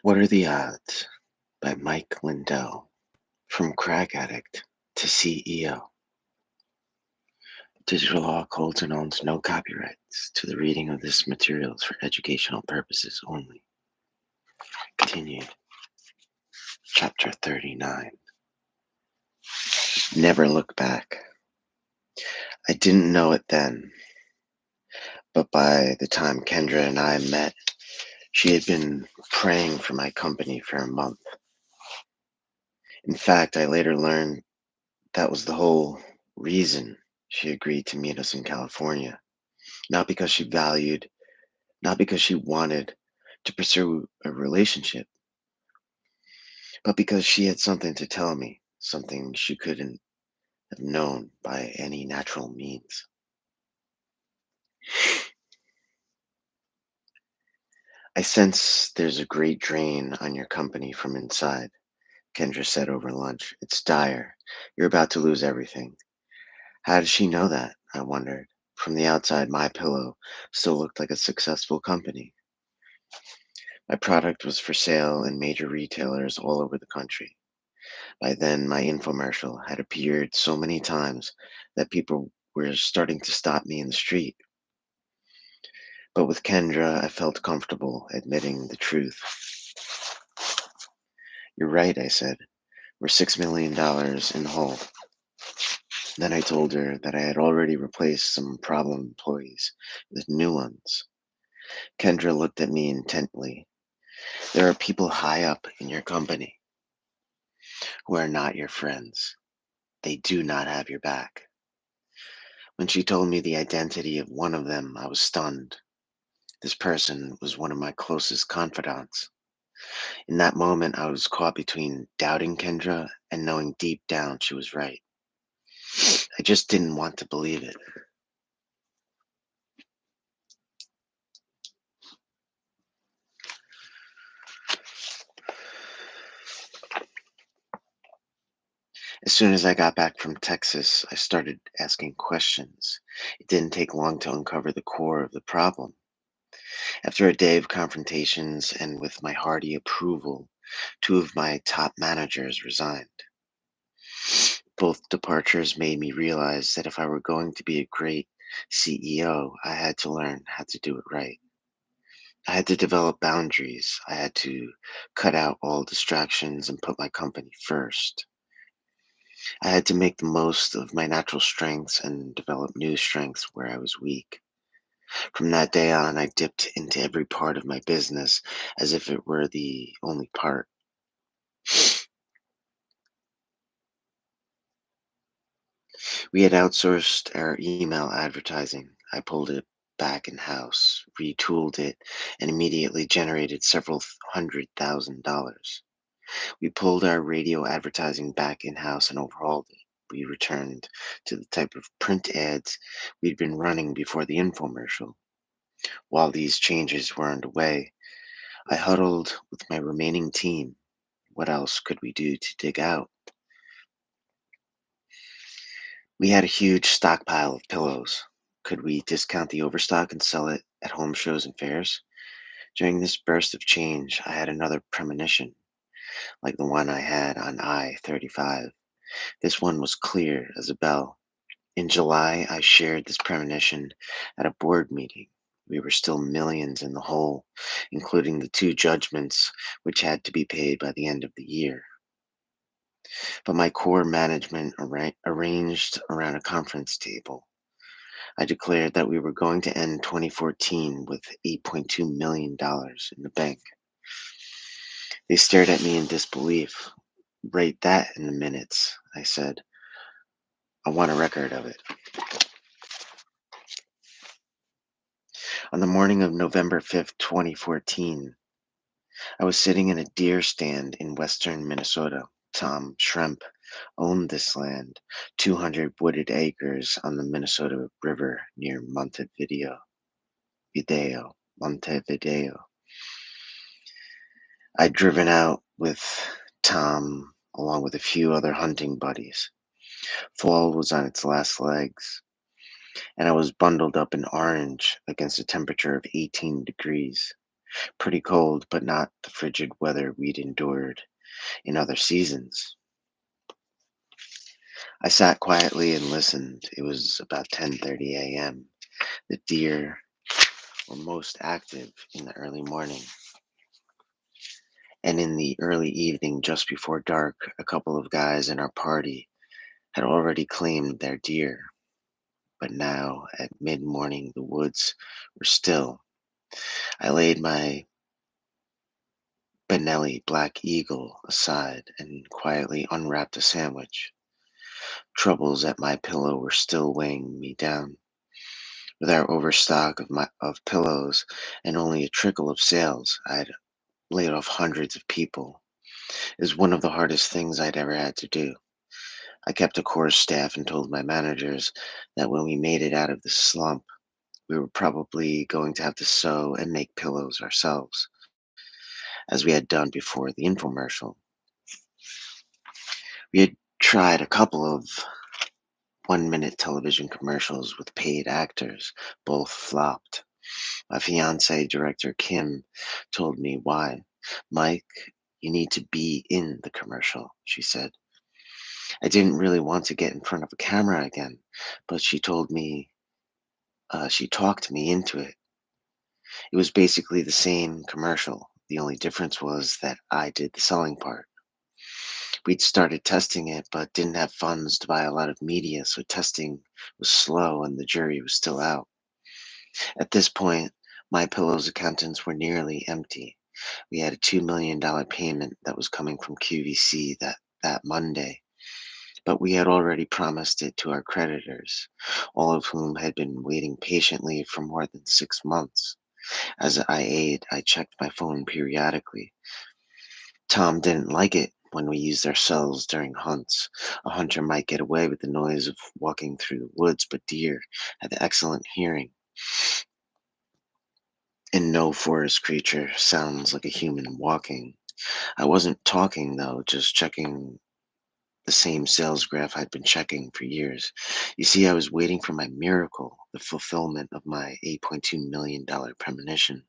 What Are the Odds by Mike Lindell. From Crack Addict to CEO. Digital Law holds and owns no copyrights to the reading of this material is for educational purposes only. Continued. Chapter 39. Never look back. I didn't know it then, but by the time Kendra and I met, she had been praying for my company for a month. In fact, I later learned that was the whole reason she agreed to meet us in California. Not because she valued, not because she wanted to pursue a relationship, but because she had something to tell me, something she couldn't have known by any natural means. I sense there's a great drain on your company from inside, Kendra said over lunch. It's dire. You're about to lose everything. How does she know that? I wondered. From the outside, my pillow still looked like a successful company. My product was for sale in major retailers all over the country. By then, my infomercial had appeared so many times that people were starting to stop me in the street. But with Kendra, I felt comfortable admitting the truth. You're right, I said. We're $6 million in the hole. Then I told her that I had already replaced some problem employees with new ones. Kendra looked at me intently. There are people high up in your company who are not your friends. They do not have your back. When she told me the identity of one of them, I was stunned. This person was one of my closest confidants. In that moment, I was caught between doubting Kendra and knowing deep down she was right. I just didn't want to believe it. As soon as I got back from Texas, I started asking questions. It didn't take long to uncover the core of the problem. After a day of confrontations and with my hearty approval, two of my top managers resigned. Both departures made me realize that if I were going to be a great CEO, I had to learn how to do it right. I had to develop boundaries. I had to cut out all distractions and put my company first. I had to make the most of my natural strengths and develop new strengths where I was weak. From that day on, I dipped into every part of my business as if it were the only part. We had outsourced our email advertising. I pulled it back in house, retooled it, and immediately generated several $100,000. We pulled our radio advertising back in house and overhauled it. We returned to the type of print ads we'd been running before the infomercial. While these changes were underway, I huddled with my remaining team. What else could we do to dig out? We had a huge stockpile of pillows. Could we discount the overstock and sell it at home shows and fairs? During this burst of change, I had another premonition, like the one I had on I-35. This one was clear as a bell. In July, I shared this premonition at a board meeting. We were still millions in the hole, including the two judgments which had to be paid by the end of the year. But my core management arranged around a conference table. I declared that we were going to end 2014 with $8.2 million in the bank. They stared at me in disbelief. Write that in the minutes, I said. I want a record of it. On the morning of November 5th, 2014, I was sitting in a deer stand in western Minnesota. Tom Schremp owned this land, 200 wooded acres on the Minnesota River near Montevideo. I'd driven out with Tom along with a few other hunting buddies. Fall was on its last legs, and I was bundled up in orange against a temperature of 18 degrees. Pretty cold, but not the frigid weather we'd endured in other seasons. I sat quietly and listened. It was about 10:30 a.m. The deer were most active in the early morning, and in the early evening, just before dark, a couple of guys in our party had already claimed their deer. But now, at mid-morning, the woods were still. I laid my Benelli Black Eagle aside and quietly unwrapped a sandwich. Troubles at my pillow were still weighing me down. With our overstock of pillows and only a trickle of sales, I'd laid off hundreds of people. It was one of the hardest things I'd ever had to do. I kept a core staff and told my managers that when we made it out of the slump, we were probably going to have to sew and make pillows ourselves, as we had done before the infomercial. We had tried a couple of 1 minute television commercials with paid actors. Both flopped. My fiance, director Kim, told me why. Mike, you need to be in the commercial, she said. I didn't really want to get in front of a camera again, but she talked me into it. It was basically the same commercial. The only difference was that I did the selling part. We'd started testing it, but didn't have funds to buy a lot of media, so testing was slow and the jury was still out. At this point, my Pillow's accountants were nearly empty. We had a $2 million payment that was coming from QVC that Monday, but we had already promised it to our creditors, all of whom had been waiting patiently for more than 6 months. As I ate, I checked my phone periodically. Tom didn't like it when we used our cells during hunts. A hunter might get away with the noise of walking through the woods, but deer had excellent hearing, and no forest creature sounds like a human walking. I wasn't talking, though, just checking the same sales graph I'd been checking for years. You see, I was waiting for my miracle, the fulfillment of my $8.2 million premonition.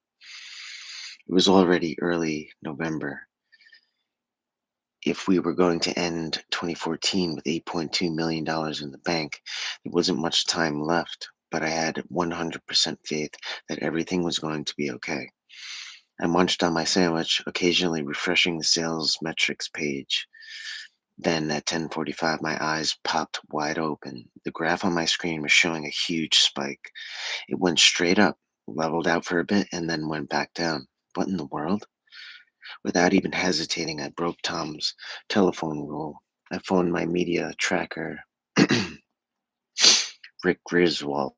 It was already early November. If we were going to end 2014 with $8.2 million in the bank, there wasn't much time left, but I had 100% faith that everything was going to be okay. I munched on my sandwich, occasionally refreshing the sales metrics page. Then at 10:45, my eyes popped wide open. The graph on my screen was showing a huge spike. It went straight up, leveled out for a bit, and then went back down. What in the world? Without even hesitating, I broke Tom's telephone rule. I phoned my media tracker, Rick Griswold,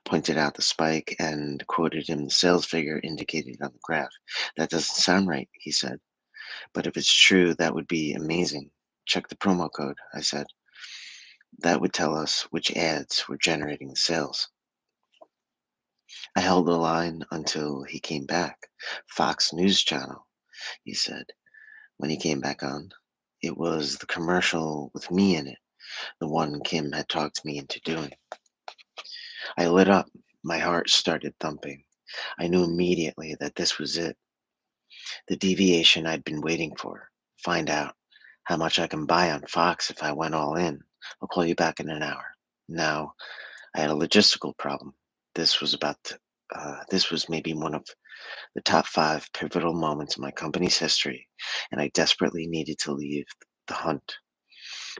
pointed out the spike, and quoted him the sales figure indicated on the graph. That doesn't sound right, he said. But if it's true, that would be amazing. Check the promo code, I said. That would tell us which ads were generating the sales. I held the line until he came back. Fox News Channel, he said. When he came back on, it was the commercial with me in it, the one Kim had talked me into doing. I lit up. My heart started thumping. I knew immediately that this was it, the deviation I'd been waiting for. Find out how much I can buy on Fox if I went all in. I'll call you back in an hour. Now, I had a logistical problem. This was maybe one of the top 5 pivotal moments in my company's history, and I desperately needed to leave the hunt.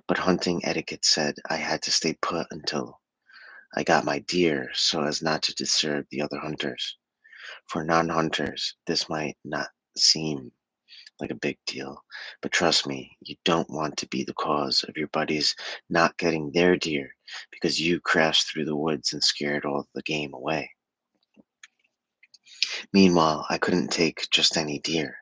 But hunting etiquette said I had to stay put until I got my deer so as not to disturb the other hunters. For non-hunters, this might not seem like a big deal, but trust me, you don't want to be the cause of your buddies not getting their deer because you crashed through the woods and scared all the game away. Meanwhile, I couldn't take just any deer.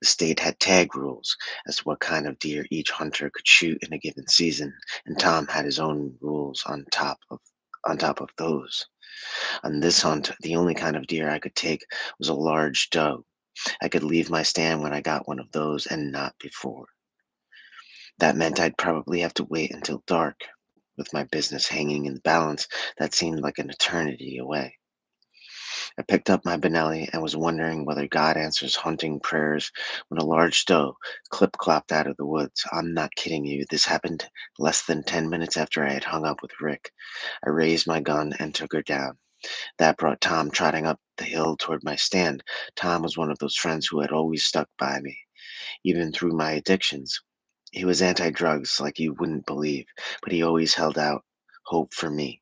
The state had tag rules as to what kind of deer each hunter could shoot in a given season, and Tom had his own rules on top of those. On this hunt, the only kind of deer I could take was a large doe. I could leave my stand when I got one of those and not before. That meant I'd probably have to wait until dark. With my business hanging in the balance, that seemed like an eternity away. I picked up my Benelli and was wondering whether God answers hunting prayers when a large doe clip-clopped out of the woods. I'm not kidding you. This happened less than 10 minutes after I had hung up with Rick. I raised my gun and took her down. That brought Tom trotting up the hill toward my stand. Tom was one of those friends who had always stuck by me, even through my addictions. He was anti-drugs like you wouldn't believe, but he always held out hope for me.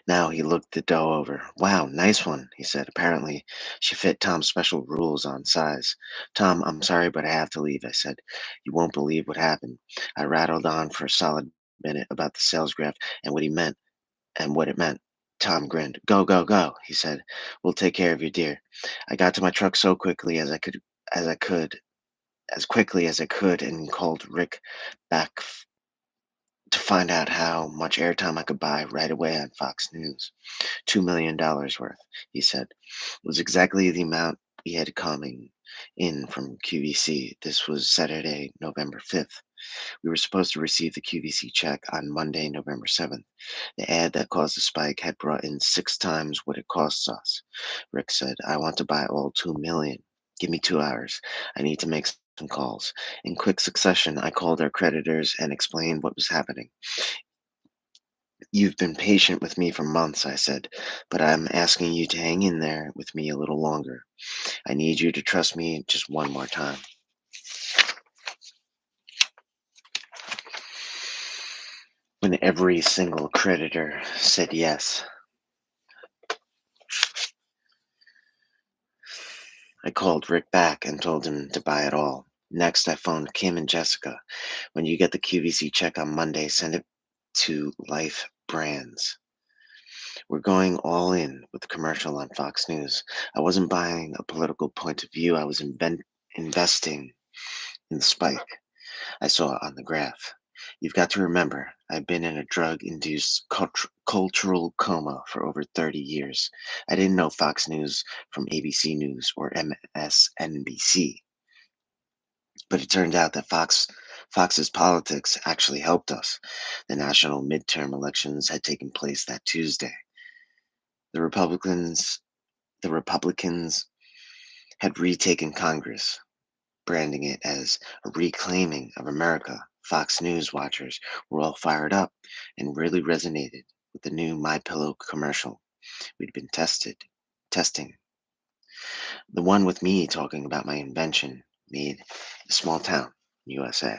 Now he looked the doe over. "Wow, nice one," he said. Apparently, she fit Tom's special rules on size. "Tom, I'm sorry, but I have to leave," I said. "You won't believe what happened." I rattled on for a solid minute about the sales graph and what he meant and what it meant. Tom grinned. "Go, go, go," he said. "We'll take care of your deer." I got to my truck so quickly as I could, as quickly as I could, and called Rick back to find out how much airtime I could buy right away on Fox News. $2 million worth, he said. It was exactly the amount we had coming in from QVC. This was Saturday, November 5th. We were supposed to receive the QVC check on Monday, November 7th. The ad that caused the spike had brought in 6 times what it costs us. Rick said, "I want to buy all 2 million. Give me 2 hours. I need to make some calls." In quick succession, I called our creditors and explained what was happening. "You've been patient with me for months," I said, "but I'm asking you to hang in there with me a little longer. I need you to trust me just one more time." When every single creditor said yes, I called Rick back and told him to buy it all. Next, I phoned Kim and Jessica. "When you get the QVC check on Monday, send it to Life Brands. We're going all in with the commercial on Fox News." I wasn't buying a political point of view. I was investing in the spike I saw on the graph. You've got to remember, I've been in a drug-induced cultural coma for over 30 years. I didn't know Fox News from ABC News or MSNBC, but it turned out that Fox's politics actually helped us. The national midterm elections had taken place that Tuesday. The Republicans, the Republicans had retaken Congress, branding it as a reclaiming of America. Fox News watchers were all fired up and really resonated with the new My Pillow commercial we'd been testing. The one with me talking about my invention made a small town, USA.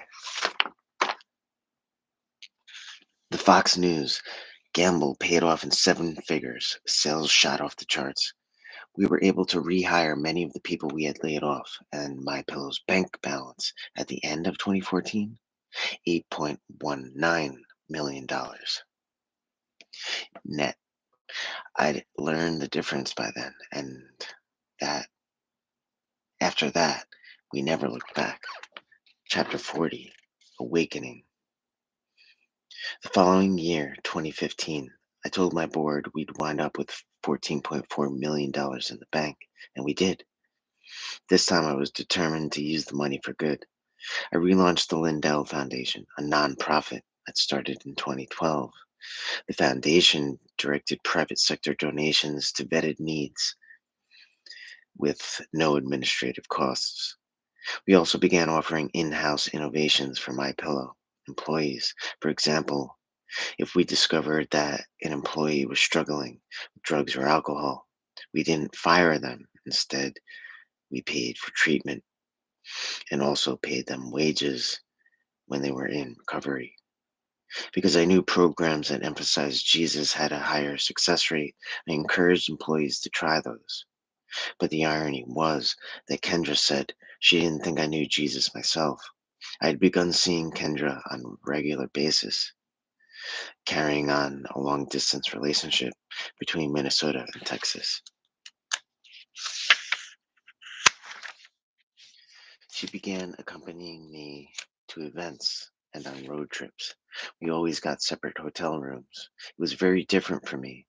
The Fox News gamble paid off in 7 figures. Sales shot off the charts. We were able to rehire many of the people we had laid off, and My Pillow's bank balance at the end of 2014, $8.19 million net. I'd learned the difference by then, and that after that, we never looked back. Chapter 40, Awakening. The following year, 2015, I told my board we'd wind up with $14.4 million in the bank, and we did. This time I was determined to use the money for good. I relaunched the Lindell Foundation, a nonprofit that started in 2012. The foundation directed private sector donations to vetted needs with no administrative costs. We also began offering in-house innovations for MyPillow employees. For example, if we discovered that an employee was struggling with drugs or alcohol, we didn't fire them. Instead, we paid for treatment and also paid them wages when they were in recovery. Because I knew programs that emphasized Jesus had a higher success rate, I encouraged employees to try those. But the irony was that Kendra said she didn't think I knew Jesus myself. I had begun seeing Kendra on a regular basis, carrying on a long distance relationship between Minnesota and Texas. She began accompanying me to events and on road trips. We always got separate hotel rooms. It was very different for me.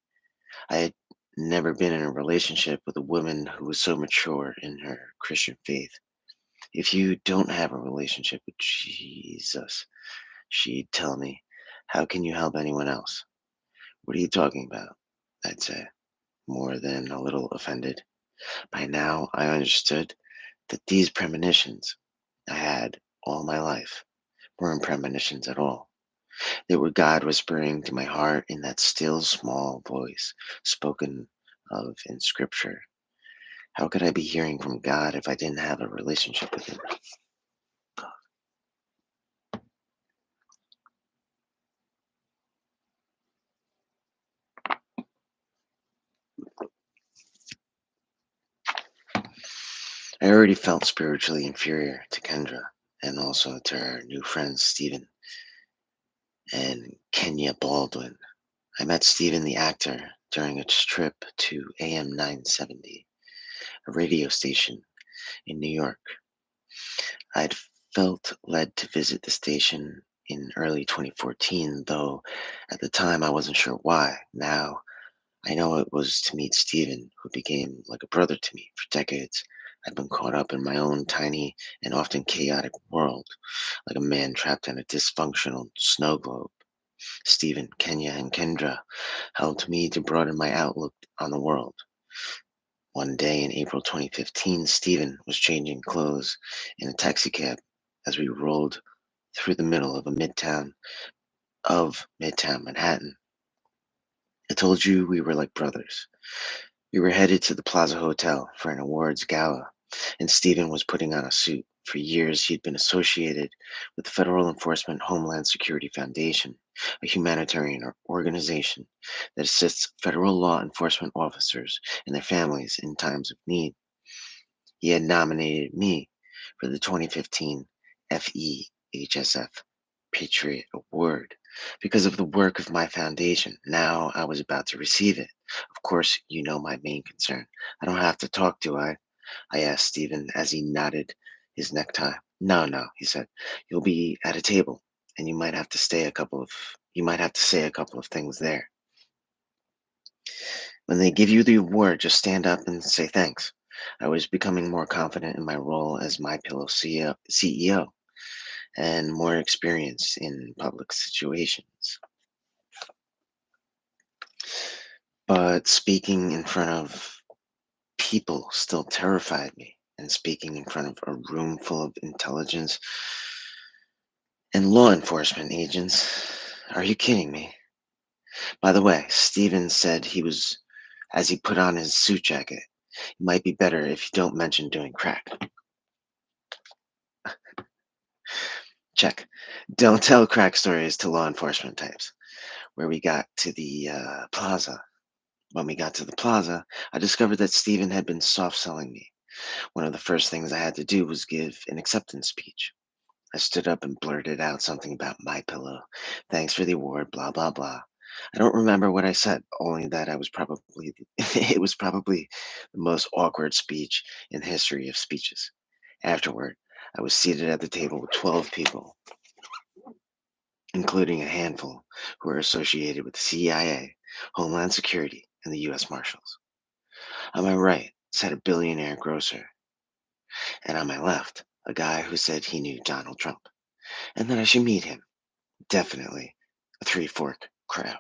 I had never been in a relationship with a woman who was so mature in her Christian faith. "If you don't have a relationship with Jesus," she'd tell me, "how can you help anyone else?" "What are you talking about?" I'd say. more than a little offended. By now, I understood that these premonitions I had all my life weren't premonitions at all. They were God whispering to my heart in that still small voice spoken of in Scripture. How could I be hearing from God if I didn't have a relationship with Him? I already felt spiritually inferior to Kendra and also to her new friends, Stephen and Kenya Baldwin. I met Stephen the actor during a trip to AM 970, a radio station in New York. I'd felt led to visit the station in early 2014, though at the time I wasn't sure why. Now I know it was to meet Stephen, who became like a brother to me for decades. I'd been caught up in my own tiny and often chaotic world, like a man trapped in a dysfunctional snow globe. Stephen, Kenya, and Kendra helped me to broaden my outlook on the world. One day in April 2015, Stephen was changing clothes in a taxicab as we rolled through the middle of Midtown Manhattan. I told you we were like brothers. We were headed to the Plaza Hotel for an awards gala, and Stephen was putting on a suit. For years, he'd been associated with the Federal Enforcement Homeland Security Foundation, a humanitarian organization that assists federal law enforcement officers and their families in times of need. He had nominated me for the 2015 FEHSF Patriot Award because of the work of my foundation. Now I was about to receive it. Of course, you know my main concern. I don't have to talk, do I? I asked Stephen as he knotted his necktie. No, no, he said. You'll be at a table and you might have to say a couple of things there. When they give you the award, just stand up and say thanks. I was becoming more confident in my role as My Pillow CEO and more experienced in public situations. But speaking in front of people still terrified me, and speaking in front of a room full of intelligence and law enforcement agents. Are you kidding me? By the way, Steven said he was, as he put on his suit jacket, it might be better if you don't mention doing crack. Check. Don't tell crack stories to law enforcement types. Where we got to the plaza. When we got to the plaza, I discovered that Steven had been soft selling me. One of the first things I had to do was give an acceptance speech. I stood up and blurted out something about my pillow. Thanks for the award, blah blah blah. I don't remember what I said, only that I was probably it was probably the most awkward speech in the history of speeches. Afterward, I was seated at the table with 12 people, including a handful who were associated with the CIA, Homeland Security, and the US Marshals. On my right sat a billionaire grocer, and on my left, a guy who said he knew Donald Trump, and that I should meet him. Definitely a three-fork crowd.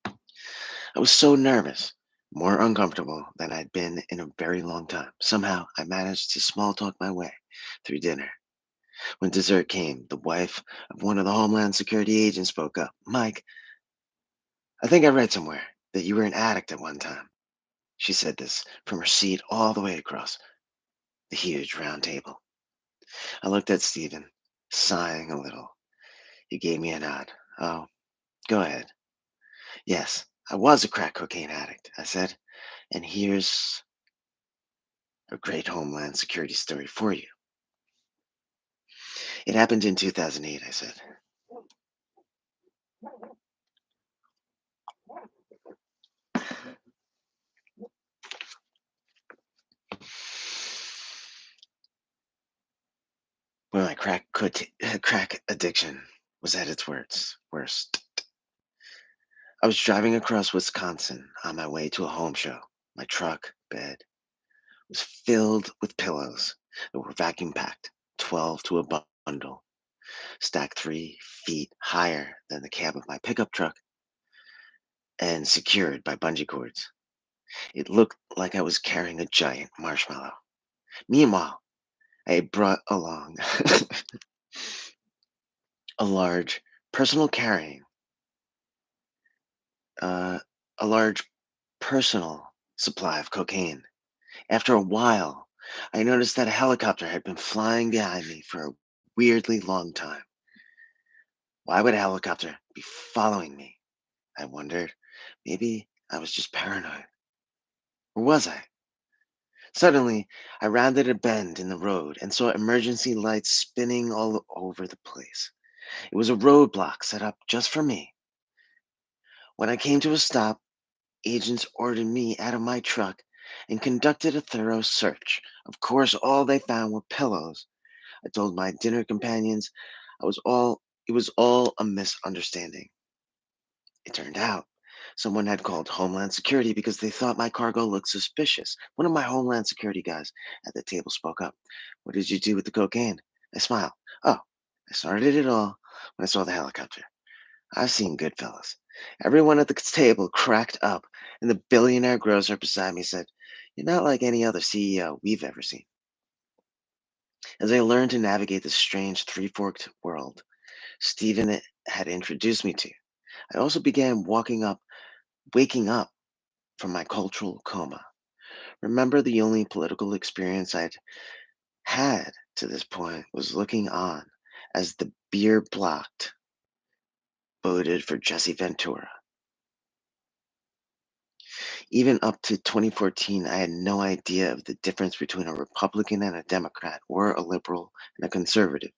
I was so nervous, more uncomfortable than I'd been in a very long time. Somehow, I managed to small talk my way through dinner. When dessert came, the wife of one of the Homeland Security agents spoke up. Mike, I think I read somewhere that you were an addict at one time. She said this from her seat all the way across the huge round table. I looked at Stephen, sighing a little. He gave me a nod. Oh, go ahead. Yes, I was a crack cocaine addict, I said. And here's a great Homeland Security story for you. It happened in 2008, I said. When my crack addiction was at its worst. I was driving across Wisconsin on my way to a home show. My truck bed was filled with pillows that were vacuum packed, 12 to a bundle, stacked 3 feet higher than the cab of my pickup truck. and secured by bungee cords. It looked like I was carrying a giant marshmallow. Meanwhile, I had brought along a large personal carrying, uh, a large personal supply of cocaine. After a while, I noticed that a helicopter had been flying behind me for a weirdly long time. Why would a helicopter be following me? I wondered. Maybe I was just paranoid. Or was I? Suddenly, I rounded a bend in the road and saw emergency lights spinning all over the place. It was a roadblock set up just for me. When I came to a stop, agents ordered me out of my truck and conducted a thorough search. Of course, all they found were pillows. I told my dinner companions it was all a misunderstanding. It turned out someone had called Homeland Security because they thought my cargo looked suspicious. One of my Homeland Security guys at the table spoke up. "What did you do with the cocaine?" I smiled. "Oh, I started it all when I saw the helicopter. I've seen Goodfellas." Everyone at the table cracked up, and the billionaire grocer beside me said, "You're not like any other CEO we've ever seen." As I learned to navigate this strange three-forked world Stephen had introduced me to, I also began waking up from my cultural coma. Remember, the only political experience I'd had to this point was looking on as the beer blocked voted for Jesse Ventura. Even up to 2014, I had no idea of the difference between a Republican and a Democrat, or a liberal and a conservative.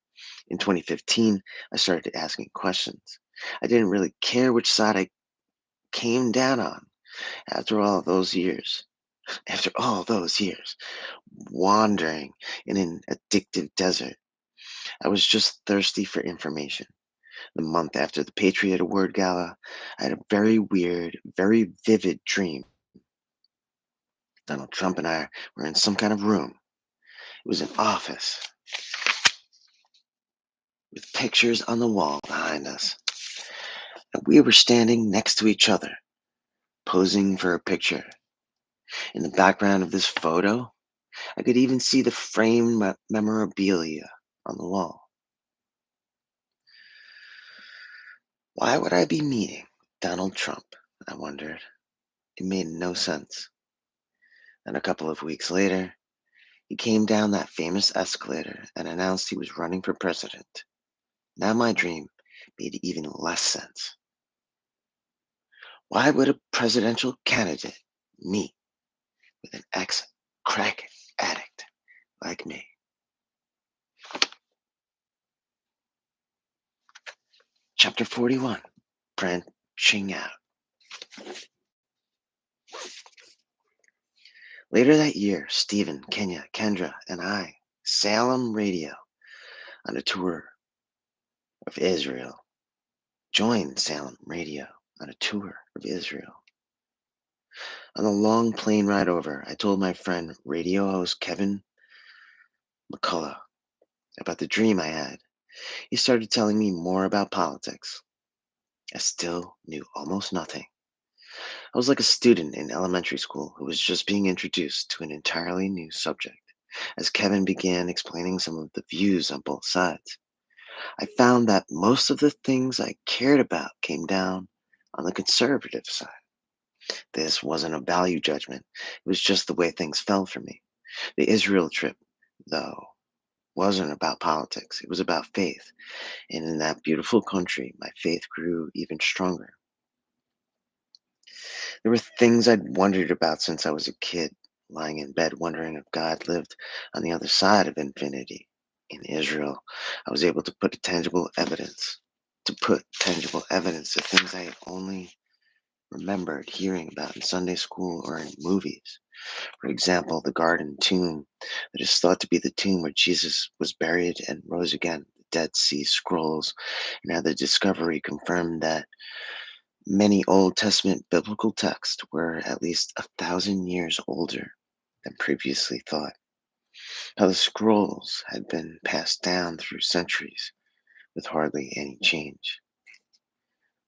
In 2015, I started asking questions. I didn't really care which side I came down on after all those years. After all those years, wandering in an addictive desert, I was just thirsty for information. The month after the Patriot Award Gala, I had a very weird, very vivid dream. Donald Trump and I were in some kind of room. It was an office with pictures on the wall behind us. And we were standing next to each other, posing for a picture. In the background of this photo, I could even see the framed memorabilia on the wall. Why would I be meeting Donald Trump? I wondered. It made no sense. And a couple of weeks later, he came down that famous escalator and announced he was running for president. Now my dream made even less sense. Why would a presidential candidate meet with an ex crack addict like me? Chapter 41 Branching Out. Later that year, Stephen, Kenya, Kendra, and I, Salem Radio, on a tour of Israel, joined Salem Radio on a tour of Israel. On the long plane ride over, I told my friend, radio host Kevin McCullough, about the dream I had. He started telling me more about politics. I still knew almost nothing. I was like a student in elementary school who was just being introduced to an entirely new subject. As Kevin began explaining some of the views on both sides, I found that most of the things I cared about came down on the conservative side. This wasn't a value judgment, it was just the way things fell for me. The Israel trip, though, wasn't about politics, it was about faith. And in that beautiful country, my faith grew even stronger. There were things I'd wondered about since I was a kid, lying in bed wondering if God lived on the other side of infinity. In Israel, I was able to put tangible evidence to things I had only remembered hearing about in Sunday school or in movies. For example, the garden tomb that is thought to be the tomb where Jesus was buried and rose again, the Dead Sea Scrolls, and how the discovery confirmed that many Old Testament biblical texts were at least 1,000 years older than previously thought. How the scrolls had been passed down through centuries with hardly any change.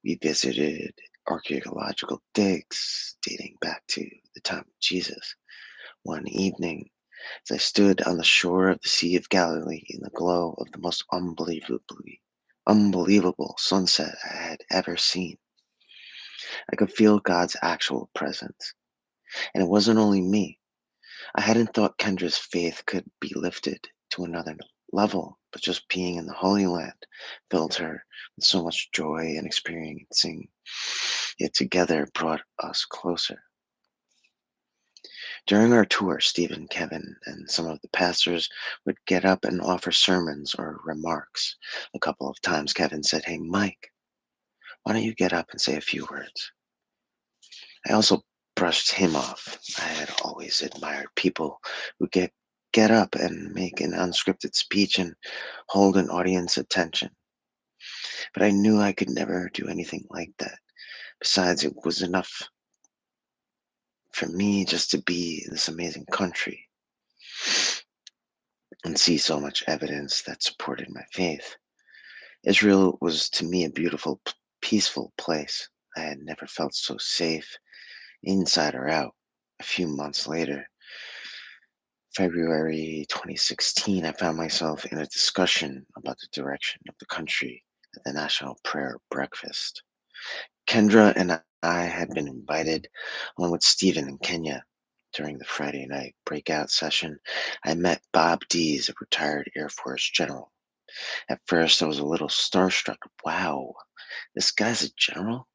We visited archaeological digs dating back to the time of Jesus. One evening, as I stood on the shore of the Sea of Galilee in the glow of the most unbelievable sunset I had ever seen, I could feel God's actual presence. And it wasn't only me. I hadn't thought Kendra's faith could be lifted to another level, but just being in the Holy Land filled her with so much joy and experiencing it together brought us closer. During our tour, Stephen, Kevin, and some of the pastors would get up and offer sermons or remarks. A couple of times, Kevin said, "Hey, Mike, why don't you get up and say a few words?" I also brushed him off. I had always admired people who get up and make an unscripted speech and hold an audience attention. But I knew I could never do anything like that. Besides, it was enough for me just to be in this amazing country and see so much evidence that supported my faith. Israel was to me a beautiful, peaceful place. I had never felt so safe, inside or out. A few months later, February 2016, I found myself in a discussion about the direction of the country at the National Prayer Breakfast. Kendra and I had been invited, along with Stephen in Kenya. During the Friday night breakout session, I met Bob Dees, a retired Air Force general. At first, I was a little starstruck. Wow, this guy's a general?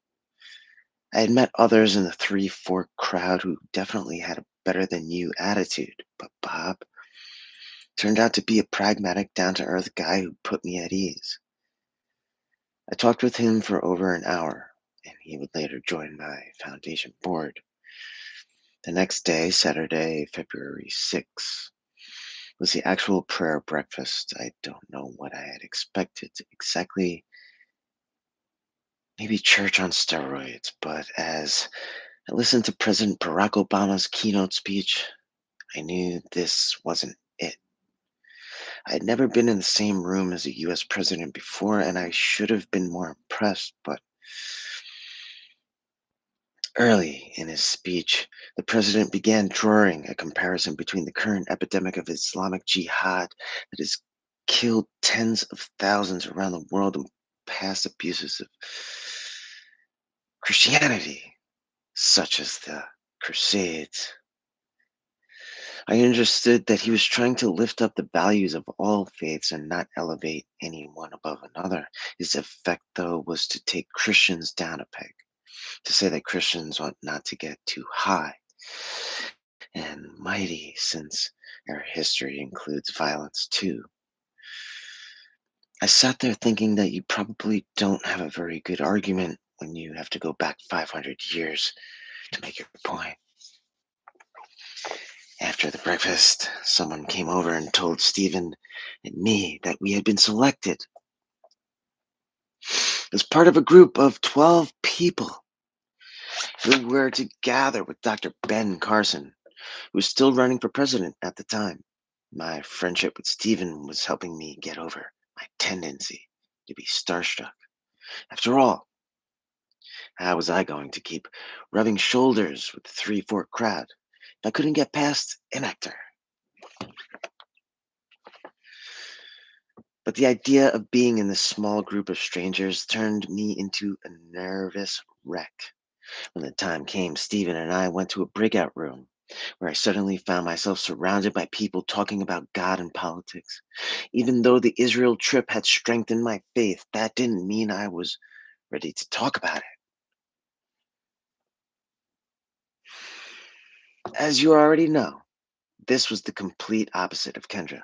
I had met others in the Three Fork crowd who definitely had a better than you attitude, but Bob turned out to be a pragmatic, down to earth guy who put me at ease. I talked with him for over an hour, and he would later join my foundation board. The next day, Saturday, February 6th, was the actual prayer breakfast. I don't know what I had expected exactly, maybe church on steroids, but as I listened to President Barack Obama's keynote speech, I knew this wasn't it. I had never been in the same room as a US president before, and I should have been more impressed, but early in his speech, the president began drawing a comparison between the current epidemic of Islamic Jihad that has killed tens of thousands around the world and past abuses of Christianity, such as the Crusades. I understood that he was trying to lift up the values of all faiths and not elevate any one above another. His effect, though, was to take Christians down a peg, to say that Christians ought not to get too high and mighty, since our history includes violence too. I sat there thinking that you probably don't have a very good argument when you have to go back 500 years to make your point. After the breakfast, someone came over and told Stephen and me that we had been selected as part of a group of 12 people who were to gather with Dr. Ben Carson, who was still running for president at the time. My friendship with Stephen was helping me get over my tendency to be starstruck. After all, how was I going to keep rubbing shoulders with the Three Fork crowd if I couldn't get past an actor? But the idea of being in this small group of strangers turned me into a nervous wreck. When the time came, Stephen and I went to a breakout room where I suddenly found myself surrounded by people talking about God and politics. Even though the Israel trip had strengthened my faith, that didn't mean I was ready to talk about it. As you already know, this was the complete opposite of Kendra.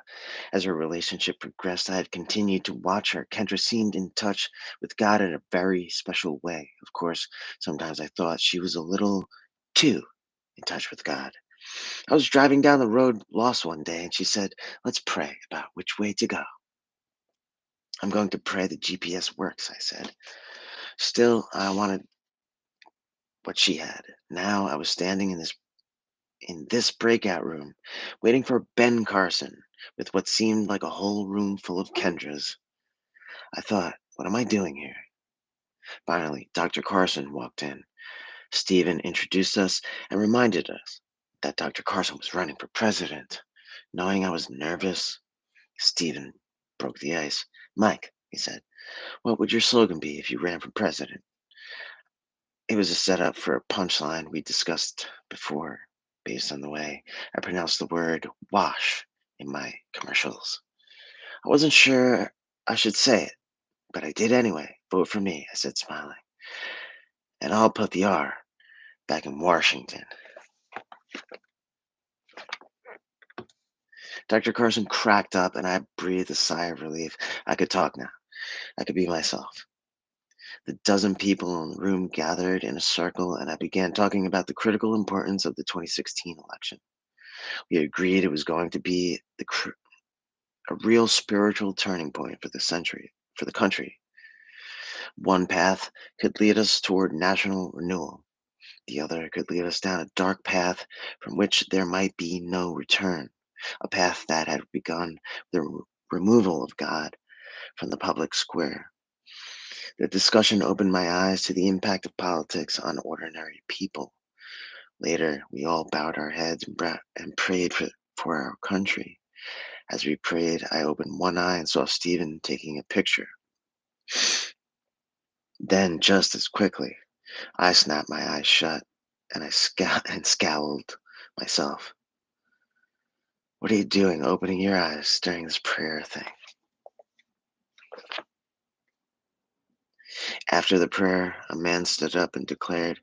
As our relationship progressed, I had continued to watch her. Kendra seemed in touch with God in a very special way. Of course, sometimes I thought she was a little too in touch with God. I was driving down the road lost one day, and she said, "Let's pray about which way to go." "I'm going to pray the GPS works," I said. Still, I wanted what she had. Now I was standing in this breakout room, waiting for Ben Carson, with what seemed like a whole room full of Kendras. I thought, what am I doing here? Finally, Dr. Carson walked in. Stephen introduced us and reminded us that Dr. Carson was running for president. Knowing I was nervous, Stephen broke the ice. Mike, he said, what would your slogan be if you ran for president? It was a setup for a punchline we discussed before, based on the way I pronounced the word wash in my commercials. I wasn't sure I should say it, but I did anyway. Vote for me, I said, smiling. And I'll put the R back in Washington. Dr. Carson cracked up, and I breathed a sigh of relief. I could talk now. I could be myself. The dozen people in the room gathered in a circle, and I began talking about the critical importance of the 2016 election. We agreed it was going to be a real spiritual turning point for the country. One path could lead us toward national renewal. The other could lead us down a dark path from which there might be no return, a path that had begun the removal of God from the public square. The discussion opened my eyes to the impact of politics on ordinary people. Later, we all bowed our heads and prayed for our country. As we prayed, I opened one eye and saw Stephen taking a picture. Then, just as quickly, I snapped my eyes shut and and scowled myself. What are you doing opening your eyes during this prayer thing? After the prayer, a man stood up and declared,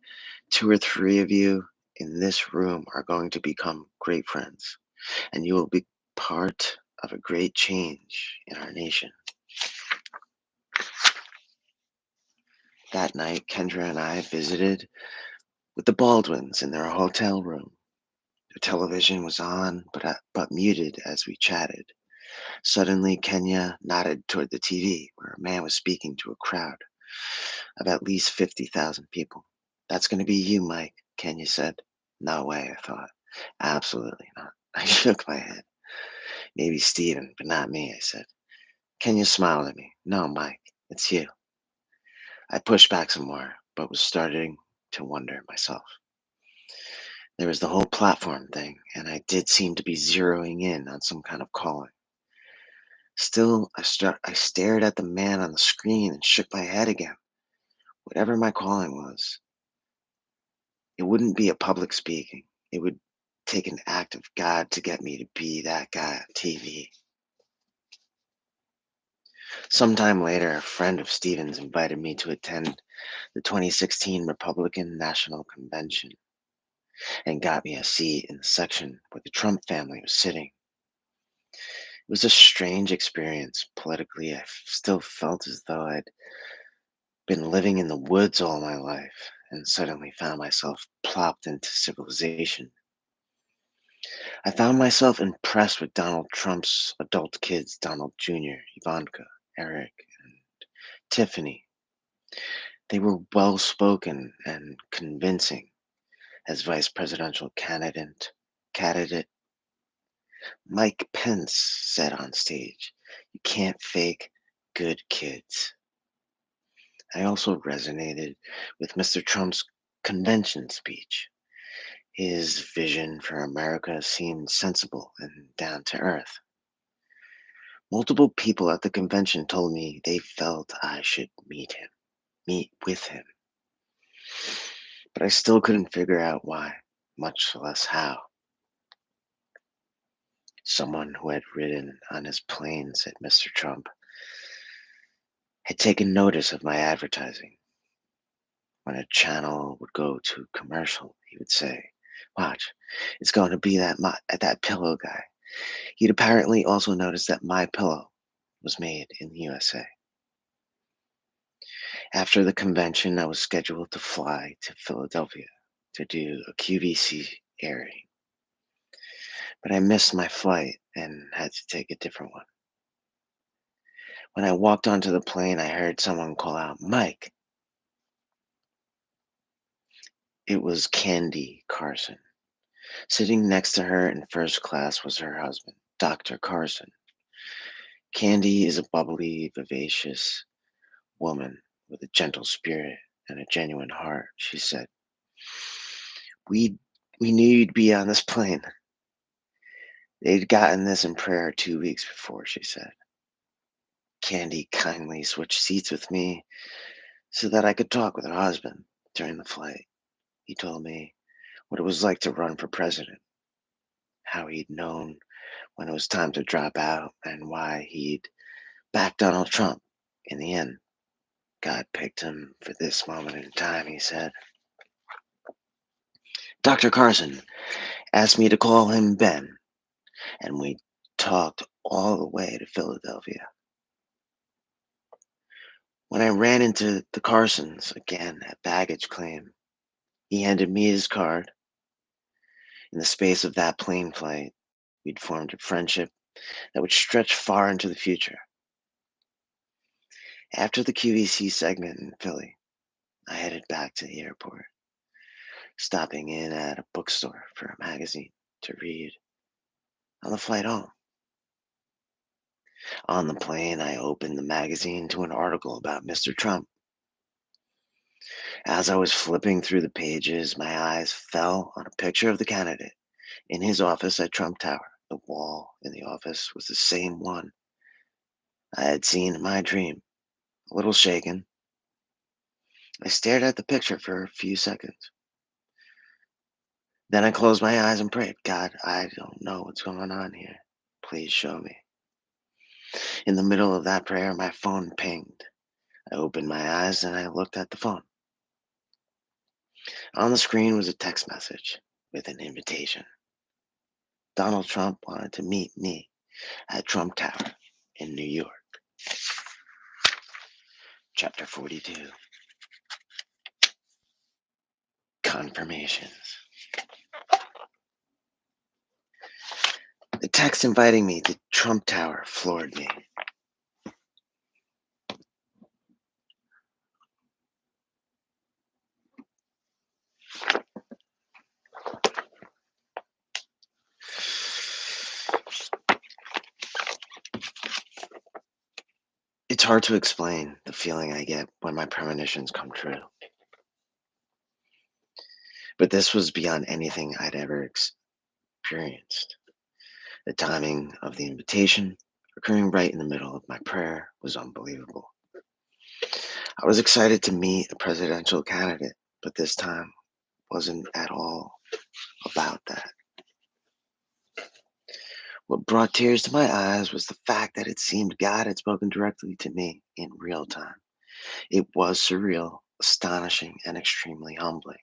two or three of you in this room are going to become great friends, and you will be part of a great change in our nation. That night, Kendra and I visited with the Baldwins in their hotel room. The television was on, but muted as we chatted. Suddenly, Kenya nodded toward the TV, where a man was speaking to a crowd of at least 50,000 people. That's going to be you, Mike, Kenya said. No way, I thought. Absolutely not. I shook my head. Maybe Stephen, but not me, I said. Kenya smiled at me. No, Mike, it's you. I pushed back some more, but was starting to wonder myself. There was the whole platform thing, and I did seem to be zeroing in on some kind of calling. Still, I stared at the man on the screen and shook my head again. Whatever my calling was, it wouldn't be a public speaking. It would take an act of God to get me to be that guy on TV. Sometime later, a friend of Stephen's invited me to attend the 2016 Republican National Convention and got me a seat in the section where the Trump family was sitting. It was a strange experience politically. I still felt as though I'd been living in the woods all my life and suddenly found myself plopped into civilization. I found myself impressed with Donald Trump's adult kids, Donald Jr., Ivanka, Eric, and Tiffany. They were well spoken and convincing as vice presidential candidate Mike Pence said on stage, "You can't fake good kids." I also resonated with Mr. Trump's convention speech. His vision for America seemed sensible and down to earth. Multiple people at the convention told me they felt I should meet with him. But I still couldn't figure out why, much less how. Someone who had ridden on his plane said Mr. Trump had taken notice of my advertising. When a channel would go to commercial, he would say, "Watch, it's going to be that pillow guy." He'd apparently also noticed that my pillow was made in the USA. After the convention, I was scheduled to fly to Philadelphia to do a QVC airing, but I missed my flight and had to take a different one. When I walked onto the plane, I heard someone call out, "Mike." It was Candy Carson. Sitting next to her in first class was her husband, Dr. Carson. Candy is a bubbly, vivacious woman With a gentle spirit and a genuine heart, she said, We we knew you'd be on this plane. They'd gotten this in prayer 2 weeks before, she said. Candy kindly switched seats with me so that I could talk with her husband during the flight. He told me what it was like to run for president, how he'd known when it was time to drop out, and why he'd backed Donald Trump in the end. God picked him for this moment in time, he said. Dr. Carson asked me to call him Ben, and we talked all the way to Philadelphia. When I ran into the Carsons again at baggage claim, he handed me his card. In the space of that plane flight, we'd formed a friendship that would stretch far into the future. After the QVC segment in Philly, I headed back to the airport, stopping in at a bookstore for a magazine to read on the flight home. On the plane, I opened the magazine to an article about Mr. Trump. As I was flipping through the pages, my eyes fell on a picture of the candidate in his office at Trump Tower. The wall in the office was the same one I had seen in my dream. A little shaken, I stared at the picture for a few seconds. Then I closed my eyes and prayed, God, I don't know what's going on here. Please show me. In the middle of that prayer, my phone pinged. I opened my eyes and I looked at the phone. On the screen was a text message with an invitation. Donald Trump wanted to meet me at Trump Tower in New York. Chapter 42. Confirmations. The text inviting me to Trump Tower floored me. It's hard to explain the feeling I get when my premonitions come true. But this was beyond anything I'd ever experienced. The timing of the invitation, occurring right in the middle of my prayer, was unbelievable. I was excited to meet a presidential candidate, but this time wasn't at all about that. What brought tears to my eyes was the fact that it seemed God had spoken directly to me in real time. It was surreal, astonishing, and extremely humbling.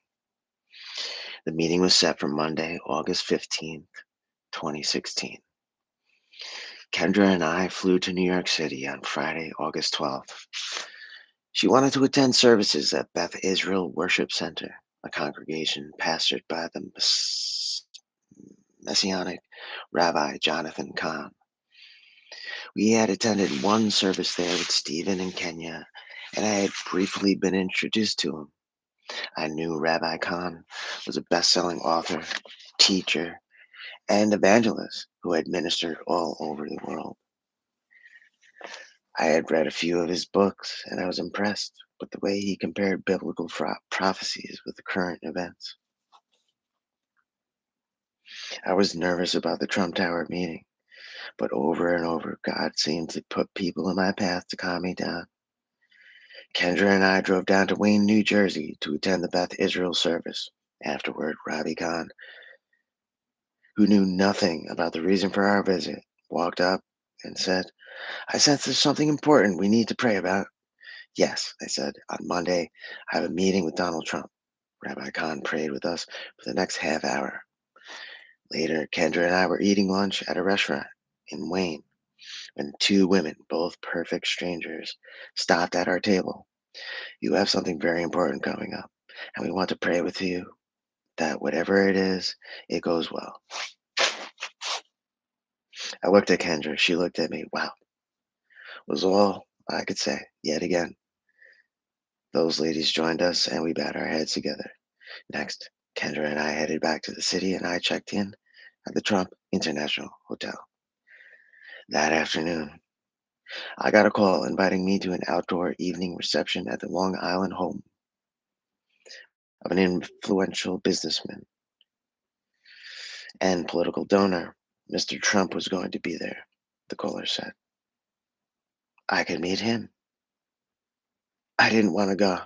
The meeting was set for Monday, August 15th, 2016. Kendra and I flew to New York City on Friday, August 12th. She wanted to attend services at Beth Israel Worship Center, a congregation pastored by the Messianic Rabbi Jonathan Kahn. We had attended one service there with Stephen and Kenya, and I had briefly been introduced to him. I knew Rabbi Kahn was a best-selling author, teacher, and evangelist who had ministered all over the world. I had read a few of his books, and I was impressed with the way he compared biblical prophecies with the current events. I was nervous about the Trump Tower meeting, but over and over, God seemed to put people in my path to calm me down. Kendra and I drove down to Wayne, New Jersey to attend the Beth Israel service. Afterward, Rabbi Kahn, who knew nothing about the reason for our visit, walked up and said, I sense there's something important we need to pray about. Yes, I said, on Monday, I have a meeting with Donald Trump. Rabbi Kahn prayed with us for the next half hour. Later, Kendra and I were eating lunch at a restaurant in Wayne when two women, both perfect strangers, stopped at our table. You have something very important coming up, and we want to pray with you that whatever it is, it goes well. I looked at Kendra. She looked at me. Wow, was all I could say. Yet again, those ladies joined us, and we bowed our heads together. Next, Kendra and I headed back to the city, and I checked in at the Trump International Hotel. That afternoon, I got a call inviting me to an outdoor evening reception at the Long Island home of an influential businessman and political donor. Mr. Trump was going to be there, the caller said. I could meet him. I didn't want to go.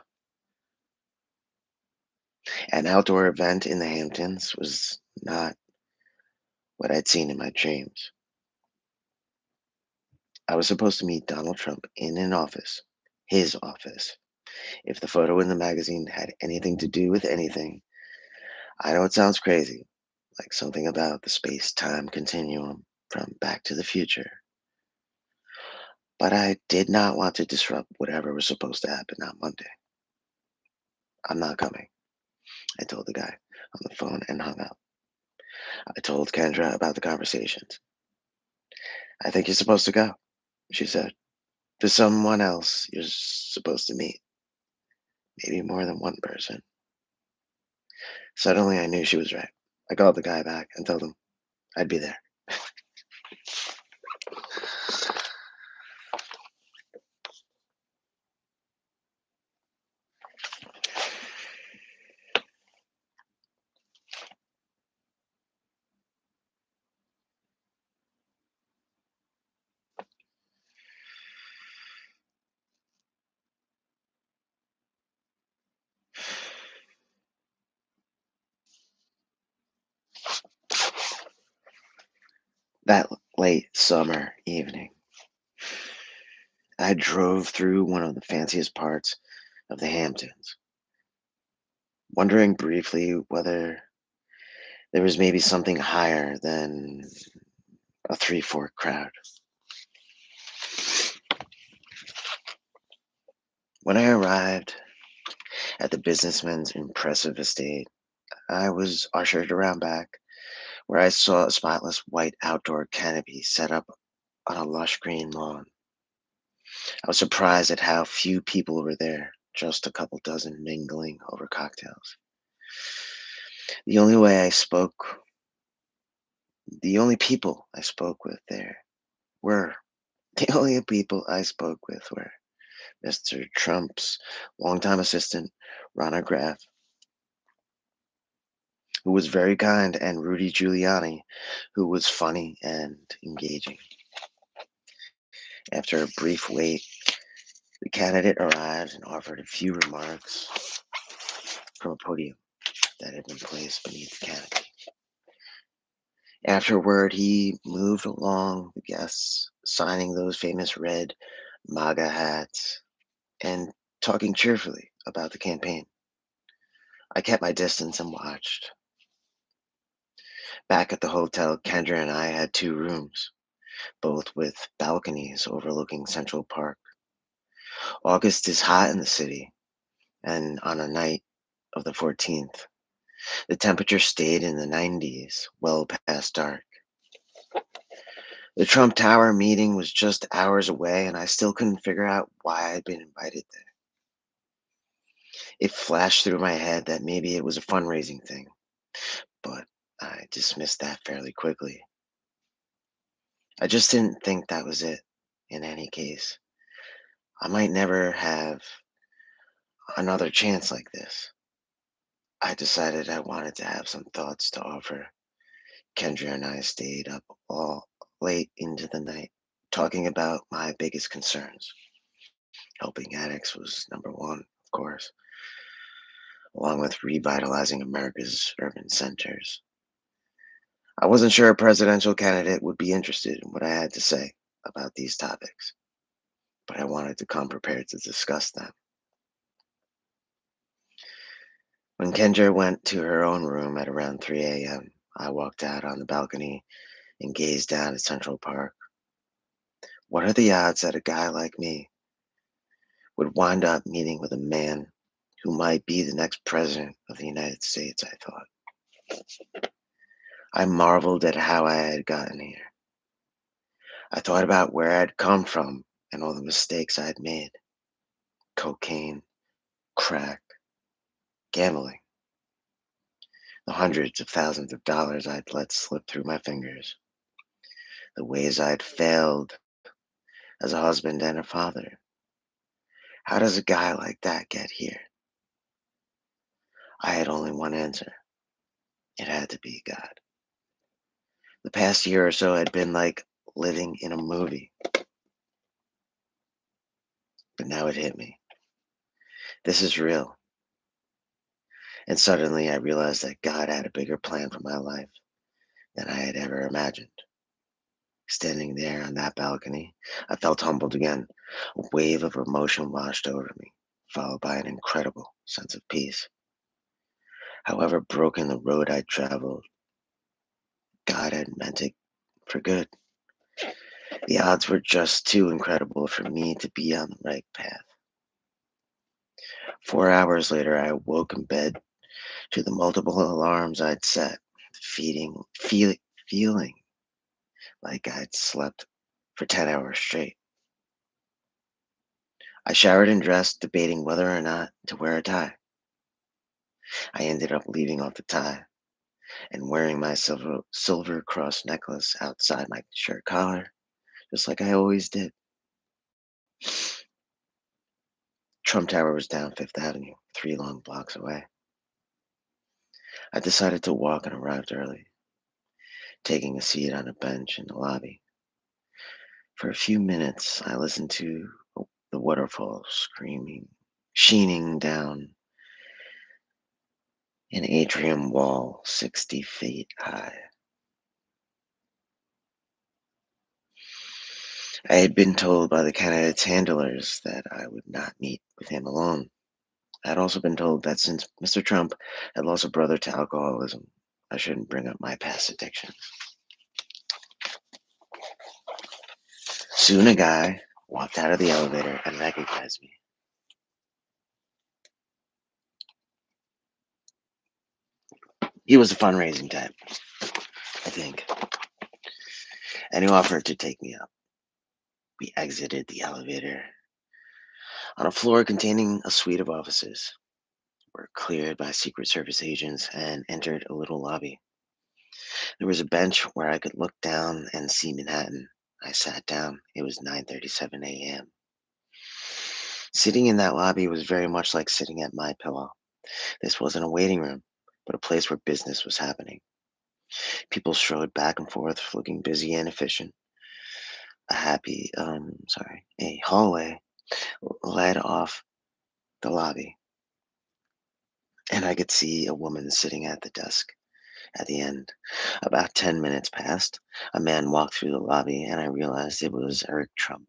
An outdoor event in the Hamptons was not what I'd seen in my dreams. I was supposed to meet Donald Trump in an office, his office. If the photo in the magazine had anything to do with anything, I know it sounds crazy, like something about the space time continuum from Back to the Future. But I did not want to disrupt whatever was supposed to happen on Monday. I'm not coming, I told the guy on the phone and hung up. I told Kendra about the conversations. I think you're supposed to go, she said. There's someone else you're supposed to meet, maybe more than one person. Suddenly, I knew she was right. I called the guy back and told him I'd be there. That late summer evening, I drove through one of the fanciest parts of the Hamptons, wondering briefly whether there was maybe something higher than a three-four crowd. When I arrived at the businessman's impressive estate, I was ushered around back, where I saw a spotless white outdoor canopy set up on a lush green lawn. I was surprised at how few people were there, just a couple dozen mingling over cocktails. The only way I spoke, the only people I spoke with there were, the only people I spoke with were Mr. Trump's longtime assistant, Ronna Graff, who was very kind, and Rudy Giuliani, who was funny and engaging. After a brief wait, the candidate arrived and offered a few remarks from a podium that had been placed beneath the canopy. Afterward, he moved along the guests, signing those famous red MAGA hats and talking cheerfully about the campaign. I kept my distance and watched. Back at the hotel, Kendra and I had two rooms, both with balconies overlooking Central Park. August is hot in the city, and on a night of the 14th, the temperature stayed in the 90s, well past dark. The Trump Tower meeting was just hours away, and I still couldn't figure out why I'd been invited there. It flashed through my head that maybe it was a fundraising thing, but I dismissed that fairly quickly. I just didn't think that was it. In any case, I might never have another chance like this. I decided I wanted to have some thoughts to offer. Kendra and I stayed up all late into the night, talking about my biggest concerns. Helping addicts was number one, of course, along with revitalizing America's urban centers. I wasn't sure a presidential candidate would be interested in what I had to say about these topics, but I wanted to come prepared to discuss them. When Kendra went to her own room at around 3 a.m., I walked out on the balcony and gazed down at Central Park. What are the odds that a guy like me would wind up meeting with a man who might be the next president of the United States? I thought. I marveled at how I had gotten here. I thought about where I'd come from and all the mistakes I'd made: cocaine, crack, gambling, the hundreds of thousands of dollars I'd let slip through my fingers, the ways I'd failed as a husband and a father. How does a guy like that get here? I had only one answer. It had to be God. The past year or so had been like living in a movie, but now it hit me. This is real. And suddenly I realized that God had a bigger plan for my life than I had ever imagined. Standing there on that balcony, I felt humbled again. A wave of emotion washed over me, followed by an incredible sense of peace. However broken the road I traveled, God had meant it for good. The odds were just too incredible for me to be on the right path. 4 hours later, I awoke in bed to the multiple alarms I'd set, feeling like I'd slept for 10 hours straight. I showered and dressed, debating whether or not to wear a tie. I ended up leaving off the tie and wearing my silver cross necklace outside my shirt collar, just like I always did. Trump Tower was down Fifth Avenue, 3 long blocks away. I decided to walk and arrived early, taking a seat on a bench in the lobby. For a few minutes, I listened to the waterfall sheening down an atrium wall 60 feet high. I had been told by the candidate's handlers that I would not meet with him alone. I had also been told that since Mr. Trump had lost a brother to alcoholism, I shouldn't bring up my past addiction. Soon a guy walked out of the elevator and recognized me. He was a fundraising type, I think, and he offered to take me up. We exited the elevator on a floor containing a suite of offices. Were cleared by Secret Service agents and entered a little lobby. There was a bench where I could look down and see Manhattan. I sat down. It was 9:37 a.m. Sitting in that lobby was very much like sitting at my pillow. This wasn't a waiting room, but a place where business was happening. People strode back and forth, looking busy and efficient. A hallway led off the lobby, and I could see a woman sitting at the desk at the end. About 10 minutes passed. A man walked through the lobby, and I realized it was Eric Trump.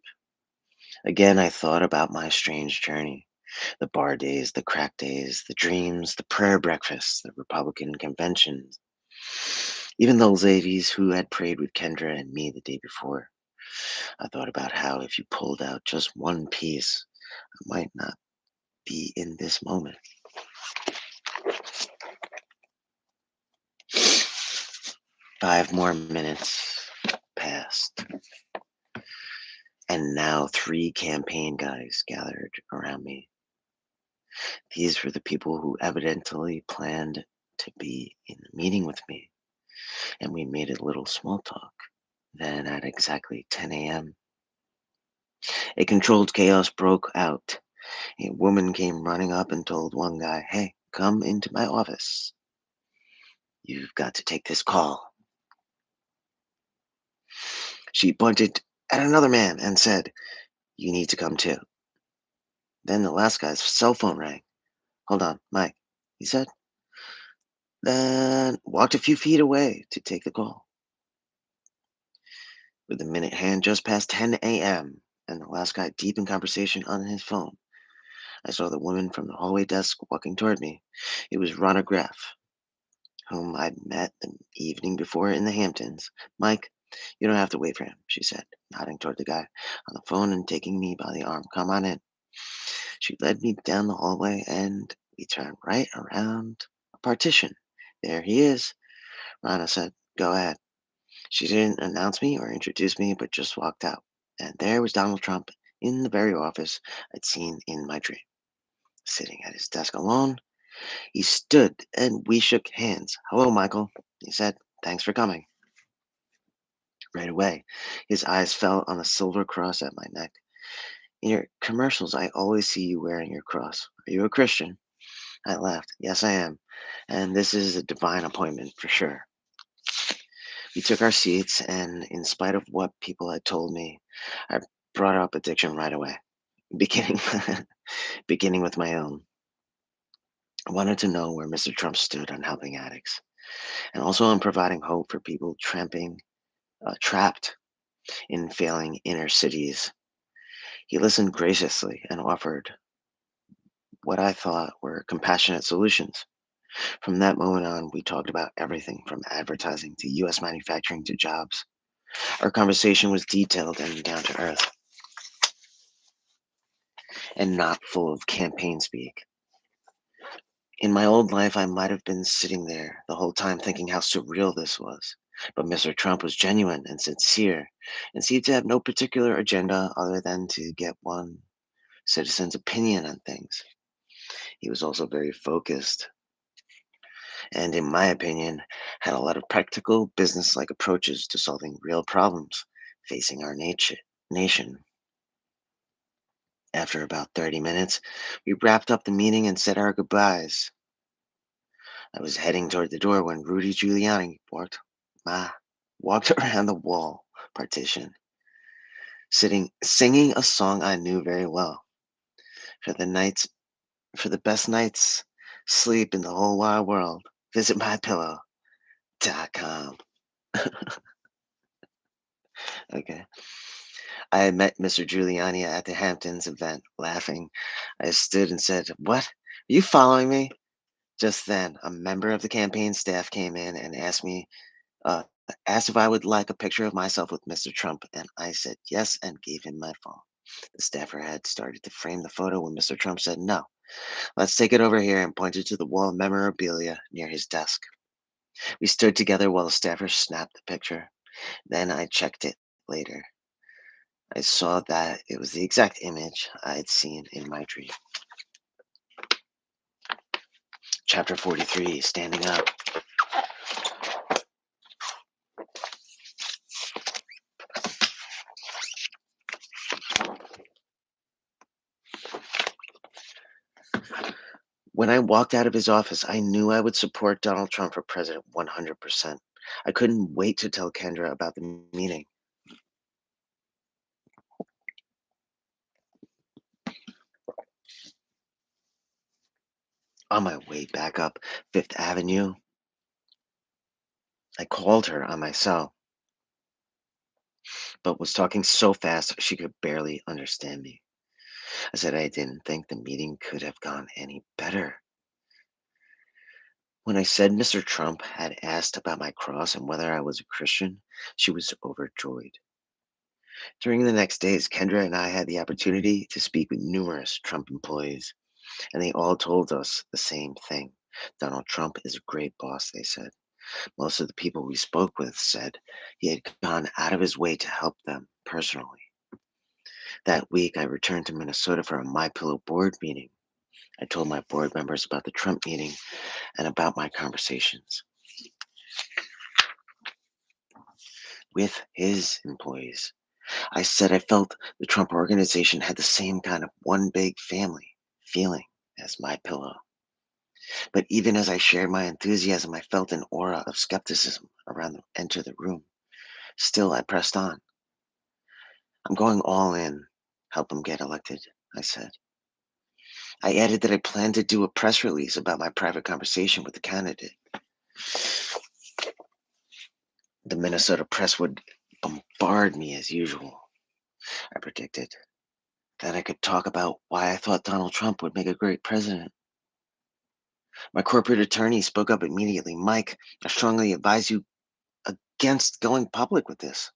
Again, I thought about my strange journey, the bar days, the crack days, the dreams, the prayer breakfasts, the Republican conventions, even those ladies who had prayed with Kendra and me the day before. I thought about how if you pulled out just one piece, I might not be in this moment. 5 more minutes passed, and now 3 campaign guys gathered around me. These were the people who evidently planned to be in the meeting with me, and we made a little small talk. Then, at exactly 10 a.m., a controlled chaos broke out. A woman came running up and told one guy, "Hey, come into my office. You've got to take this call." She pointed at another man and said, "You need to come too." Then the last guy's cell phone rang. "Hold on, Mike," he said, then walked a few feet away to take the call. With the minute hand just past 10 a.m., and the last guy deep in conversation on his phone, I saw the woman from the hallway desk walking toward me. It was Ronna Graff, whom I'd met the evening before in the Hamptons. "Mike, you don't have to wait for him," she said, nodding toward the guy on the phone and taking me by the arm. "Come on in." She led me down the hallway and we turned right around a partition. "There he is," Rana said. "Go ahead." She didn't announce me or introduce me, but just walked out. And there was Donald Trump in the very office I'd seen in my dream. Sitting at his desk alone, he stood and we shook hands. "Hello, Michael," he said. "Thanks for coming." Right away, his eyes fell on the silver cross at my neck. In your commercials, I always see you wearing your cross. Are you a Christian? I laughed. Yes, I am. And this is a divine appointment for sure. We took our seats, and in spite of what people had told me, I brought up addiction right away, beginning beginning with my own. I wanted to know where Mr. Trump stood on helping addicts, and also on providing hope for people trapped in failing inner cities. He listened graciously and offered what I thought were compassionate solutions. From that moment on, we talked about everything from advertising to US manufacturing to jobs. Our conversation was detailed and down to earth and not full of campaign speak. In my old life, I might have been sitting there the whole time thinking how surreal this was. But Mr. Trump was genuine and sincere and seemed to have no particular agenda other than to get one citizen's opinion on things. He was also very focused and, in my opinion, had a lot of practical, business like approaches to solving real problems facing our nation. After about 30 minutes, we wrapped up the meeting and said our goodbyes. I was heading toward the door when Rudy Giuliani walked around the wall partition, singing a song I knew very well. For the nights, for the best night's sleep in the whole wide world, visit mypillow.com. Okay. I had met Mr. Giuliani at the Hamptons event, laughing. I stood and said, "What? Are you following me?" Just then, a member of the campaign staff came in and uh, asked if I would like a picture of myself with Mr. Trump, and I said yes and gave him my phone. The staffer had started to frame the photo when Mr. Trump said, "No, let's take it over here," and pointed to the wall of memorabilia near his desk. We stood together while the staffer snapped the picture. Then I checked it later. I saw that it was the exact image I had seen in my dream. Chapter 43, Standing Up. When I walked out of his office, I knew I would support Donald Trump for president 100%. I couldn't wait to tell Kendra about the meeting. On my way back up Fifth Avenue, I called her on my cell, but was talking so fast she could barely understand me. I said I didn't think the meeting could have gone any better. When I said Mr. Trump had asked about my cross and whether I was a Christian, she was overjoyed. During the next days, Kendra and I had the opportunity to speak with numerous Trump employees, and they all told us the same thing. Donald Trump is a great boss, they said. Most of the people we spoke with said he had gone out of his way to help them personally. That week, I returned to Minnesota for a My Pillow board meeting. I told my board members about the Trump meeting and about my conversations with his employees. I said I felt the Trump organization had the same kind of one big family feeling as My Pillow. But even as I shared my enthusiasm, I felt an aura of skepticism around enter the room. Still, I pressed on. I'm going all in. Help him get elected, I said. I added that I planned to do a press release about my private conversation with the candidate. The Minnesota press would bombard me as usual, I predicted. Then I could talk about why I thought Donald Trump would make a great president. My corporate attorney spoke up immediately. Mike, I strongly advise you against going public with this.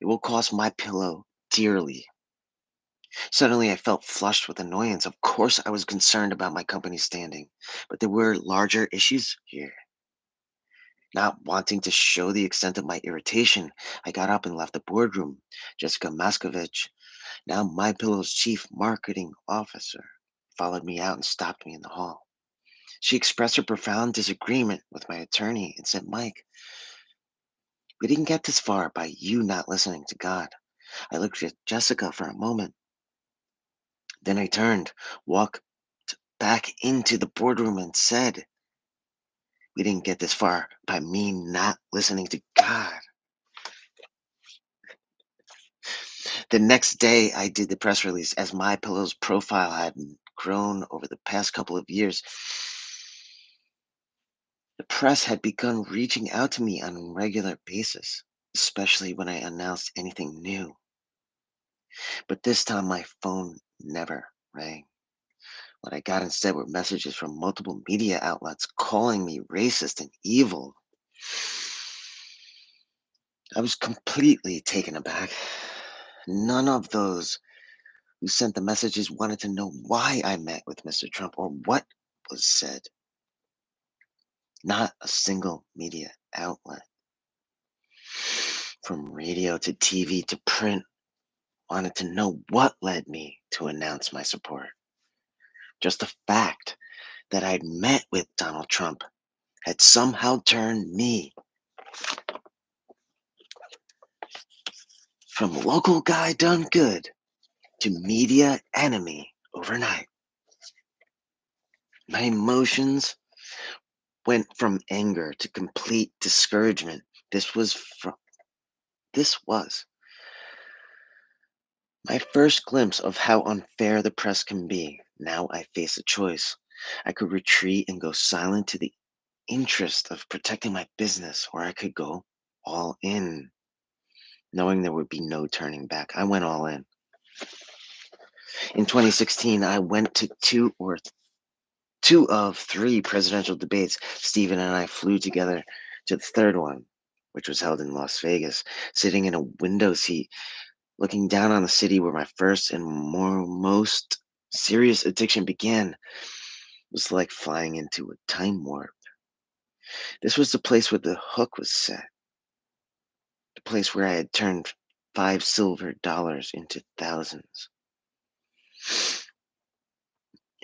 It will cost My Pillow dearly. Suddenly, I felt flushed with annoyance. Of course, I was concerned about my company's standing, but there were larger issues here. Not wanting to show the extent of my irritation, I got up and left the boardroom. Jessica Maskovich, now My Pillow's chief marketing officer, followed me out and stopped me in the hall. She expressed her profound disagreement with my attorney and said, Mike, We didn't get this far by you not listening to God. I looked at Jessica for a moment. Then I turned, walked back into the boardroom, and said, we didn't get this far by me not listening to God. The next day, I did the press release. As My Pillow's profile had grown over the past couple of years, the press had begun reaching out to me on a regular basis, especially when I announced anything new. But this time, my phone never rang. What I got instead were messages from multiple media outlets calling me racist and evil. I was completely taken aback. None of those who sent the messages wanted to know why I met with Mr. Trump or what was said. Not a single media outlet, from radio to TV to print, wanted to know what led me to announce my support. Just the fact that I'd met with Donald Trump had somehow turned me from local guy done good to media enemy overnight. My emotions went from anger to complete discouragement. This was my first glimpse of how unfair the press can be. Now I face a choice. I could retreat and go silent to the interest of protecting my business, or I could go all in, knowing there would be no turning back. I went all in. In 2016, I went to two of three presidential debates. Stephen and I flew together to the third one, which was held in Las Vegas, sitting in a window seat, looking down on the city where my first and most serious addiction began. It was like flying into a time warp. This was the place where the hook was set, the place where I had turned $5 silver into thousands,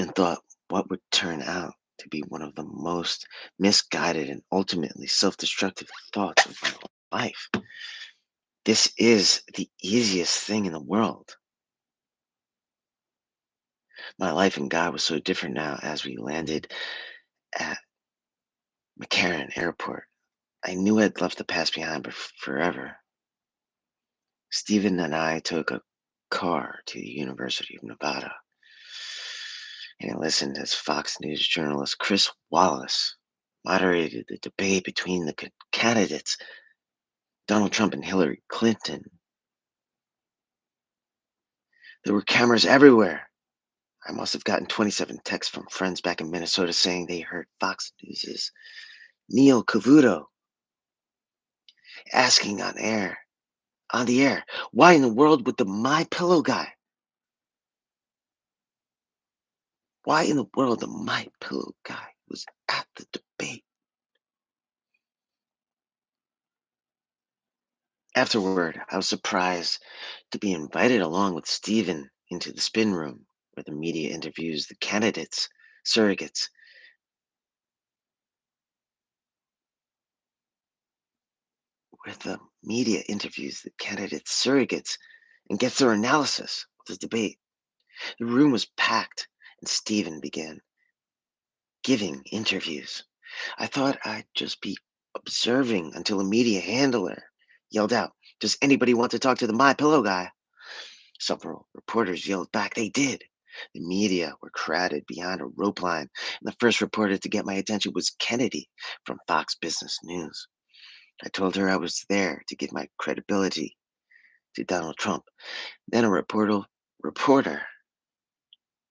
and thought what would turn out to be one of the most misguided and ultimately self-destructive thoughts of my life. This is the easiest thing in the world. My life and God was so different now as we landed at McCarran Airport. I knew I'd left the past behind forever. Stephen and I took a car to the University of Nevada, and I listened as Fox News journalist Chris Wallace moderated the debate between the candidates, Donald Trump and Hillary Clinton. There were cameras everywhere. I must have gotten 27 texts from friends back in Minnesota saying they heard Fox News' Neil Cavuto asking on the air, why in the world would the My Pillow guy? Why in the world the My Pillow guy was at the debate? Afterward, I was surprised to be invited along with Stephen into the spin room where the media interviews the candidates, surrogates, where the media interviews the candidates, surrogates, and gets their analysis of the debate. The room was packed, and Stephen began giving interviews. I thought I'd just be observing until a media handler yelled out, does anybody want to talk to the My Pillow guy? Several reporters yelled back they did. The media were crowded behind a rope line, and the first reporter to get my attention was Kennedy from Fox Business News. I told her I was there to give my credibility to Donald Trump. Then a reporter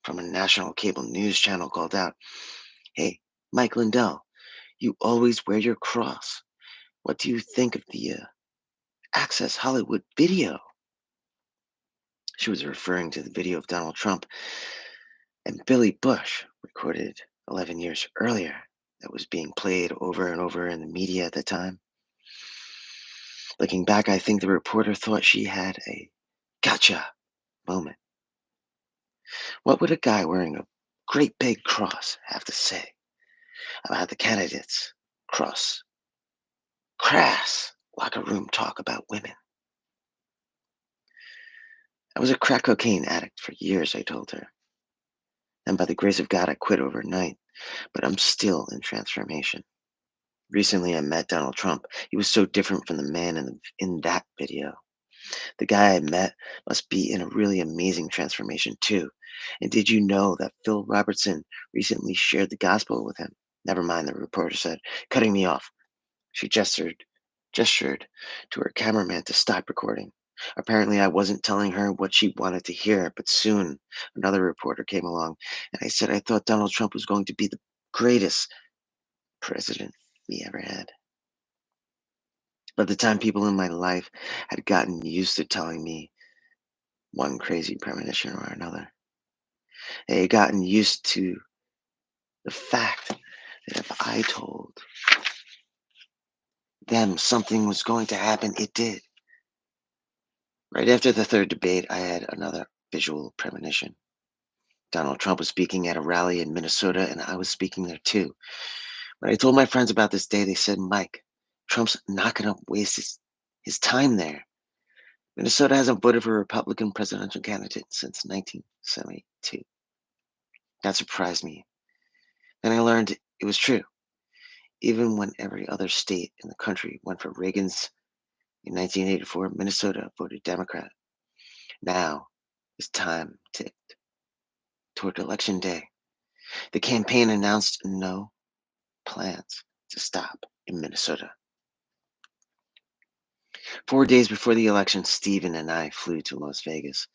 from a national cable news channel called out, hey, Mike Lindell, you always wear your cross. What do you think of the Access Hollywood video? She was referring to the video of Donald Trump and Billy Bush, recorded 11 years earlier, that was being played over and over in the media at the time. Looking back, I think the reporter thought she had a gotcha moment. What would a guy wearing a great big cross have to say about the candidates? Cross. Crass. locker room talk about women. I was a crack cocaine addict for years, I told her. And by the grace of God, I quit overnight, but I'm still in transformation. Recently, I met Donald Trump. He was so different from the man in that video. The guy I met must be in a really amazing transformation too. And did you know that Phil Robertson recently shared the gospel with him? Never mind, the reporter said, cutting me off. She gestured to her cameraman to stop recording. Apparently, I wasn't telling her what she wanted to hear, but soon another reporter came along, and I said I thought Donald Trump was going to be the greatest president we ever had. By the time people in my life had gotten used to telling me one crazy premonition or another, they had gotten used to the fact that if I told them something was going to happen, it did. Right after the third debate, I had another visual premonition. Donald Trump was speaking at a rally in Minnesota, and I was speaking there too. When I told my friends about this day, they said, Mike, Trump's not going to waste his time there. Minnesota hasn't voted for a Republican presidential candidate since 1972. That surprised me. Then I learned it was true. Even when every other state in the country went for Reagan's in 1984, Minnesota voted Democrat. Now, as time ticked toward Election Day, the campaign announced no plans to stop in Minnesota. 4 days before the election, Stephen and I flew to Las Vegas.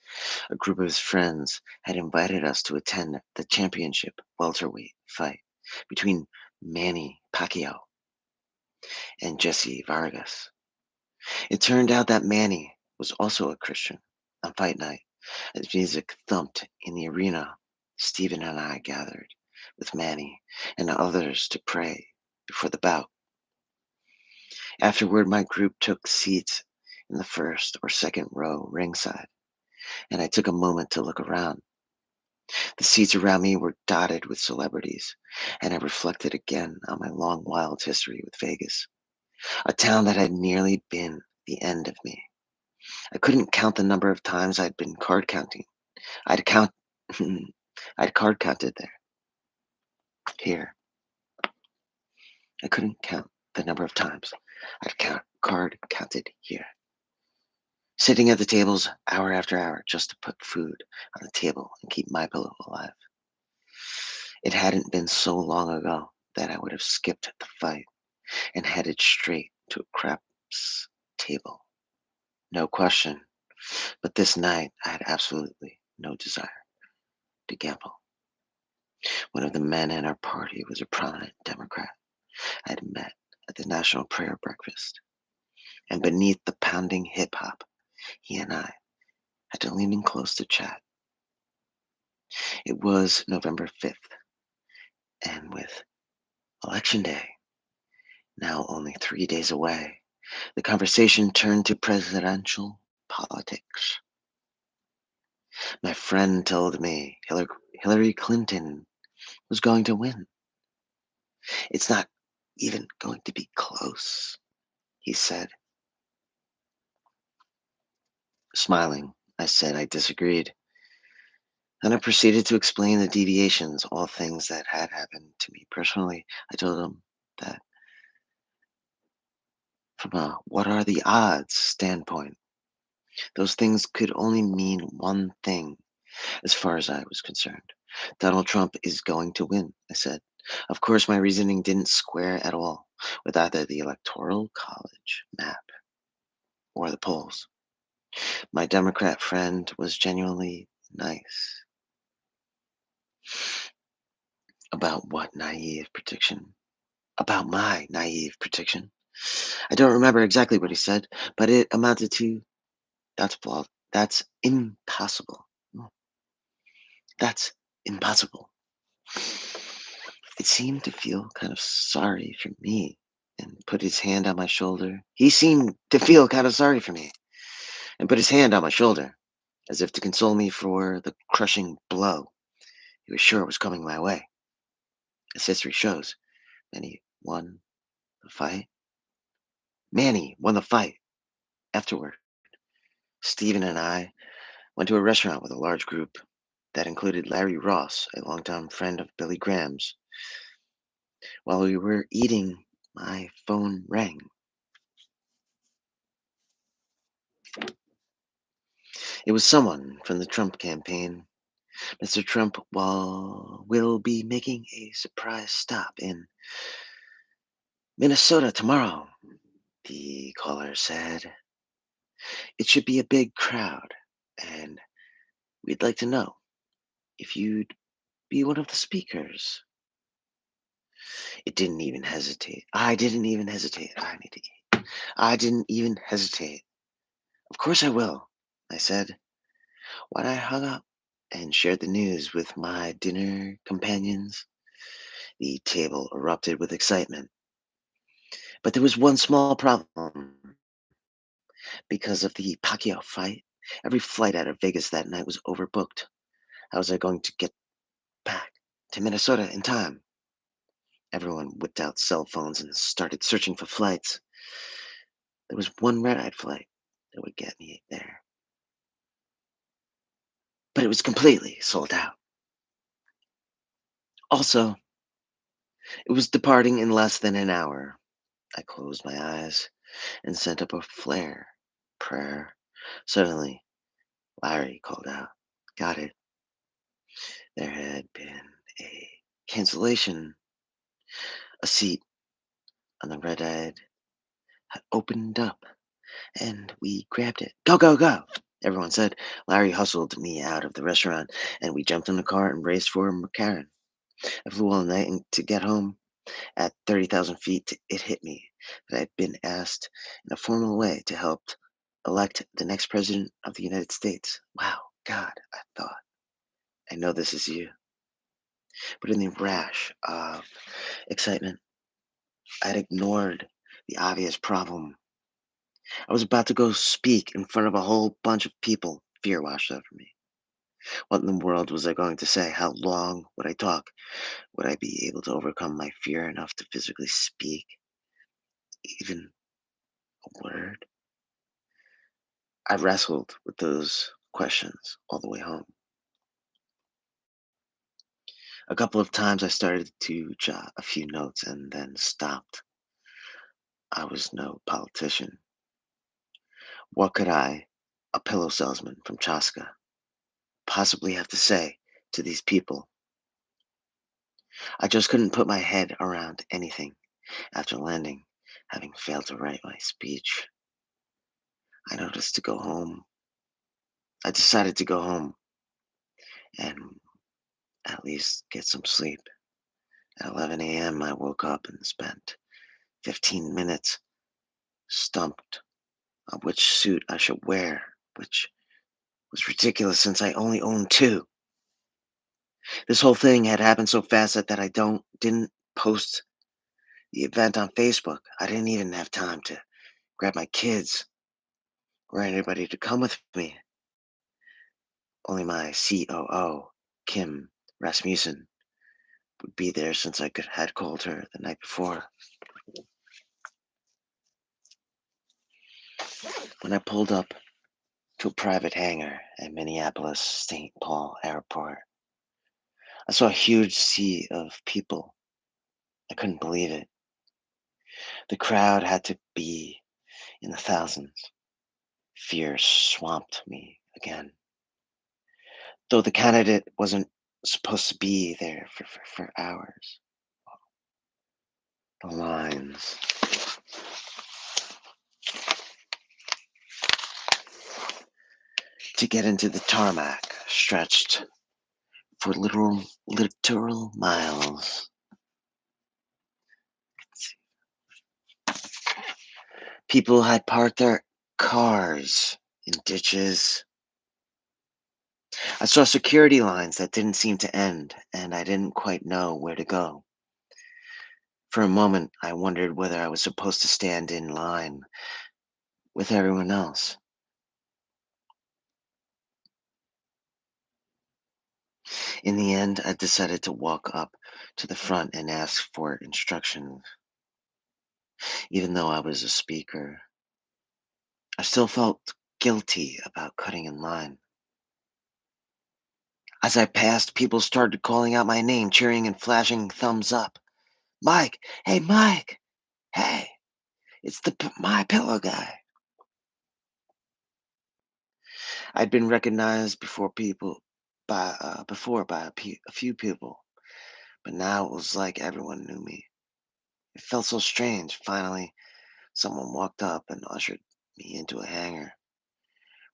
A group of his friends had invited us to attend the championship welterweight fight between Manny Pacquiao and Jesse Vargas. It turned out that Manny was also a Christian. On fight night, as music thumped in the arena, Stephen and I gathered with Manny and others to pray before the bout. Afterward, my group took seats in the first or second row ringside, and I took a moment to look around. The seats around me were dotted with celebrities, and I reflected again on my long, wild history with Vegas, a town that had nearly been the end of me. I couldn't count the number of times I'd been card counting. I'd count, I'd card counted there. Here, I couldn't count the number of times card counted here. Sitting at the tables hour after hour just to put food on the table and keep my pillow alive. It hadn't been so long ago that I would have skipped the fight and headed straight to a craps table. No question. But this night, I had absolutely no desire to gamble. One of the men in our party was a prominent Democrat I had met at the National Prayer Breakfast. And beneath the pounding hip hop, he and I had to lean in close to chat. It was November 5th, and with Election Day now only 3 days away, the conversation turned to presidential politics. My friend told me Hillary Clinton was going to win. It's not even going to be close, he said. Smiling, I said I disagreed. Then I proceeded to explain the deviations, all things that had happened to me personally. I told him that from a what are the odds standpoint, those things could only mean one thing as far as I was concerned. Donald Trump is going to win, I said. Of course, my reasoning didn't square at all with either the Electoral College map or the polls. My Democrat friend was genuinely nice. About what naive prediction? About my naive prediction. I don't remember exactly what he said, but it amounted to that's flawed. That's impossible. Oh, that's impossible. It seemed to feel kind of sorry for me and put his hand on my shoulder. He seemed to feel kind of sorry for me and put his hand on my shoulder as if to console me for the crushing blow he was sure was coming my way. As history shows, then he won the fight Manny won the fight. Afterward, Stephen and I went to a restaurant with a large group that included Larry Ross, a longtime friend of Billy Graham's. While we were eating, my phone rang. It was someone from the Trump campaign. Mr. Trump will be making a surprise stop in Minnesota tomorrow, the caller said. It should be a big crowd, and we'd like to know if you'd be one of the speakers. It didn't even hesitate. I didn't even hesitate. I need to eat. I didn't even hesitate. Of course I will, I said. When I hung up and shared the news with my dinner companions, the table erupted with excitement. But there was one small problem. Because of the Pacquiao fight, every flight out of Vegas that night was overbooked. How was I going to get back to Minnesota in time? Everyone whipped out cell phones and started searching for flights. There was one red-eye flight that would get me there, but it was completely sold out. Also, it was departing in less than an hour. I closed my eyes and sent up a prayer. Suddenly, Larry called out, got it. There had been a cancellation. A seat on the red-eyed had opened up, and we grabbed it. Go, go, go! Everyone said. Larry hustled me out of the restaurant, and we jumped in the car and raced for McCarran. I flew all night and to get home. At 30,000 feet, it hit me that I'd been asked in a formal way to help elect the next president of the United States. Wow, God, I thought. I know this is you. But in the rash of excitement, I'd ignored the obvious problem. I was about to go speak in front of a whole bunch of people. Fear washed over me. What in the world was I going to say? How long would I talk? Would I be able to overcome my fear enough to physically speak even a word? I wrestled with those questions all the way home. A couple of times I started to jot a few notes and then stopped. I was no politician. What could I, a pillow salesman from Chaska, possibly have to say to these people? I just couldn't put my head around anything after landing, having failed to write my speech. I noticed to go home. I decided to go home and at least get some sleep. At 11 a.m., I woke up and spent 15 minutes stumped on which suit I should wear, which was ridiculous since I only owned two. This whole thing had happened so fast that I didn't post the event on Facebook. I didn't even have time to grab my kids or anybody to come with me. Only my COO, Kim Rasmussen, would be there since had called her the night before. When I pulled up to a private hangar at Minneapolis St. Paul Airport, I saw a huge sea of people. I couldn't believe it. The crowd had to be in the thousands. Fear swamped me again. Though the candidate wasn't supposed to be there for hours. The lines to get into the tarmac stretched for literal miles. People had parked their cars in ditches. I saw security lines that didn't seem to end, and I didn't quite know where to go. For a moment, I wondered whether I was supposed to stand in line with everyone else. In the end, I decided to walk up to the front and ask for instructions. Even though I was a speaker, I still felt guilty about cutting in line. As I passed, people started calling out my name, cheering and flashing thumbs up. Mike! Hey, Mike! Hey, it's my pillow guy. I'd been recognized before by a few people, but now it was like everyone knew me. It felt so strange. Finally, someone walked up and ushered me into a hangar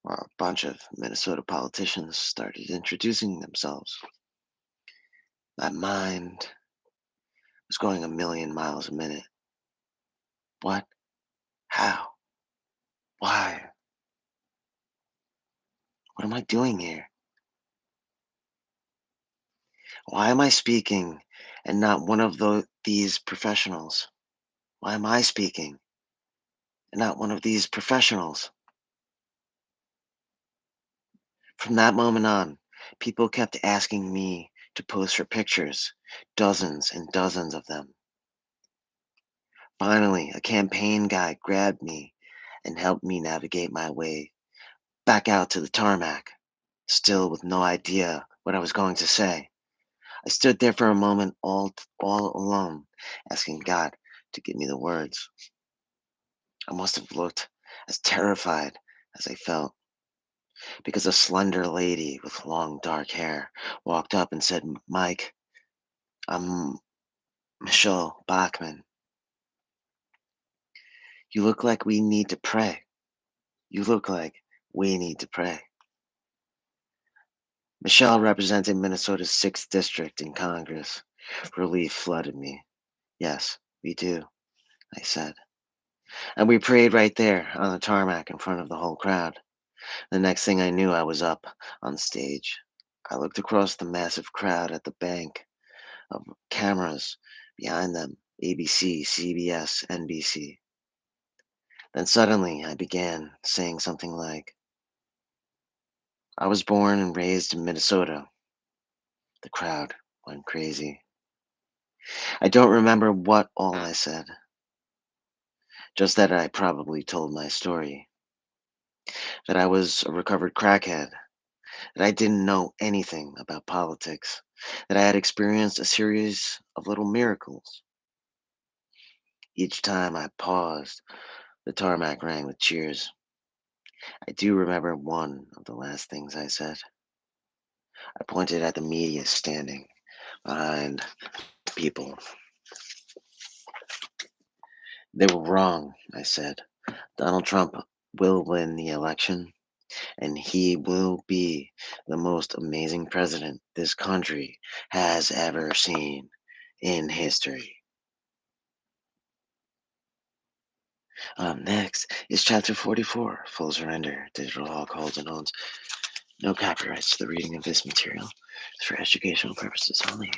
where a bunch of Minnesota politicians started introducing themselves. My mind was going a million miles a minute. What? How? Why? What am I doing here? Why am I speaking and not one of these professionals? Why am I speaking and not one of these professionals? From that moment on, people kept asking me to pose for pictures, dozens and dozens of them. Finally, a campaign guy grabbed me and helped me navigate my way back out to the tarmac, still with no idea what I was going to say. I stood there for a moment all alone, asking God to give me the words. I must have looked as terrified as I felt, because a slender lady with long dark hair walked up and said, Mike, I'm Michelle Bachman. You look like we need to pray. You look like we need to pray. Michelle represented Minnesota's 6th district in Congress. Relief flooded me. Yes, we do, I said. And we prayed right there on the tarmac in front of the whole crowd. The next thing I knew, I was up on stage. I looked across the massive crowd at the bank of cameras behind them, ABC, CBS, NBC. Then suddenly I began saying something like, I was born and raised in Minnesota. The crowd went crazy. I don't remember what all I said, just that I probably told my story, that I was a recovered crackhead, that I didn't know anything about politics, that I had experienced a series of little miracles. Each time I paused, the tarmac rang with cheers. I do remember one of the last things I said. I pointed at the media standing behind people. They were wrong, I said. Donald Trump will win the election, and he will be the most amazing president this country has ever seen in history. Next is Chapter 44, Full Surrender. Digital Hawk holds and owns no copyrights to the reading of this material. It's for educational purposes only.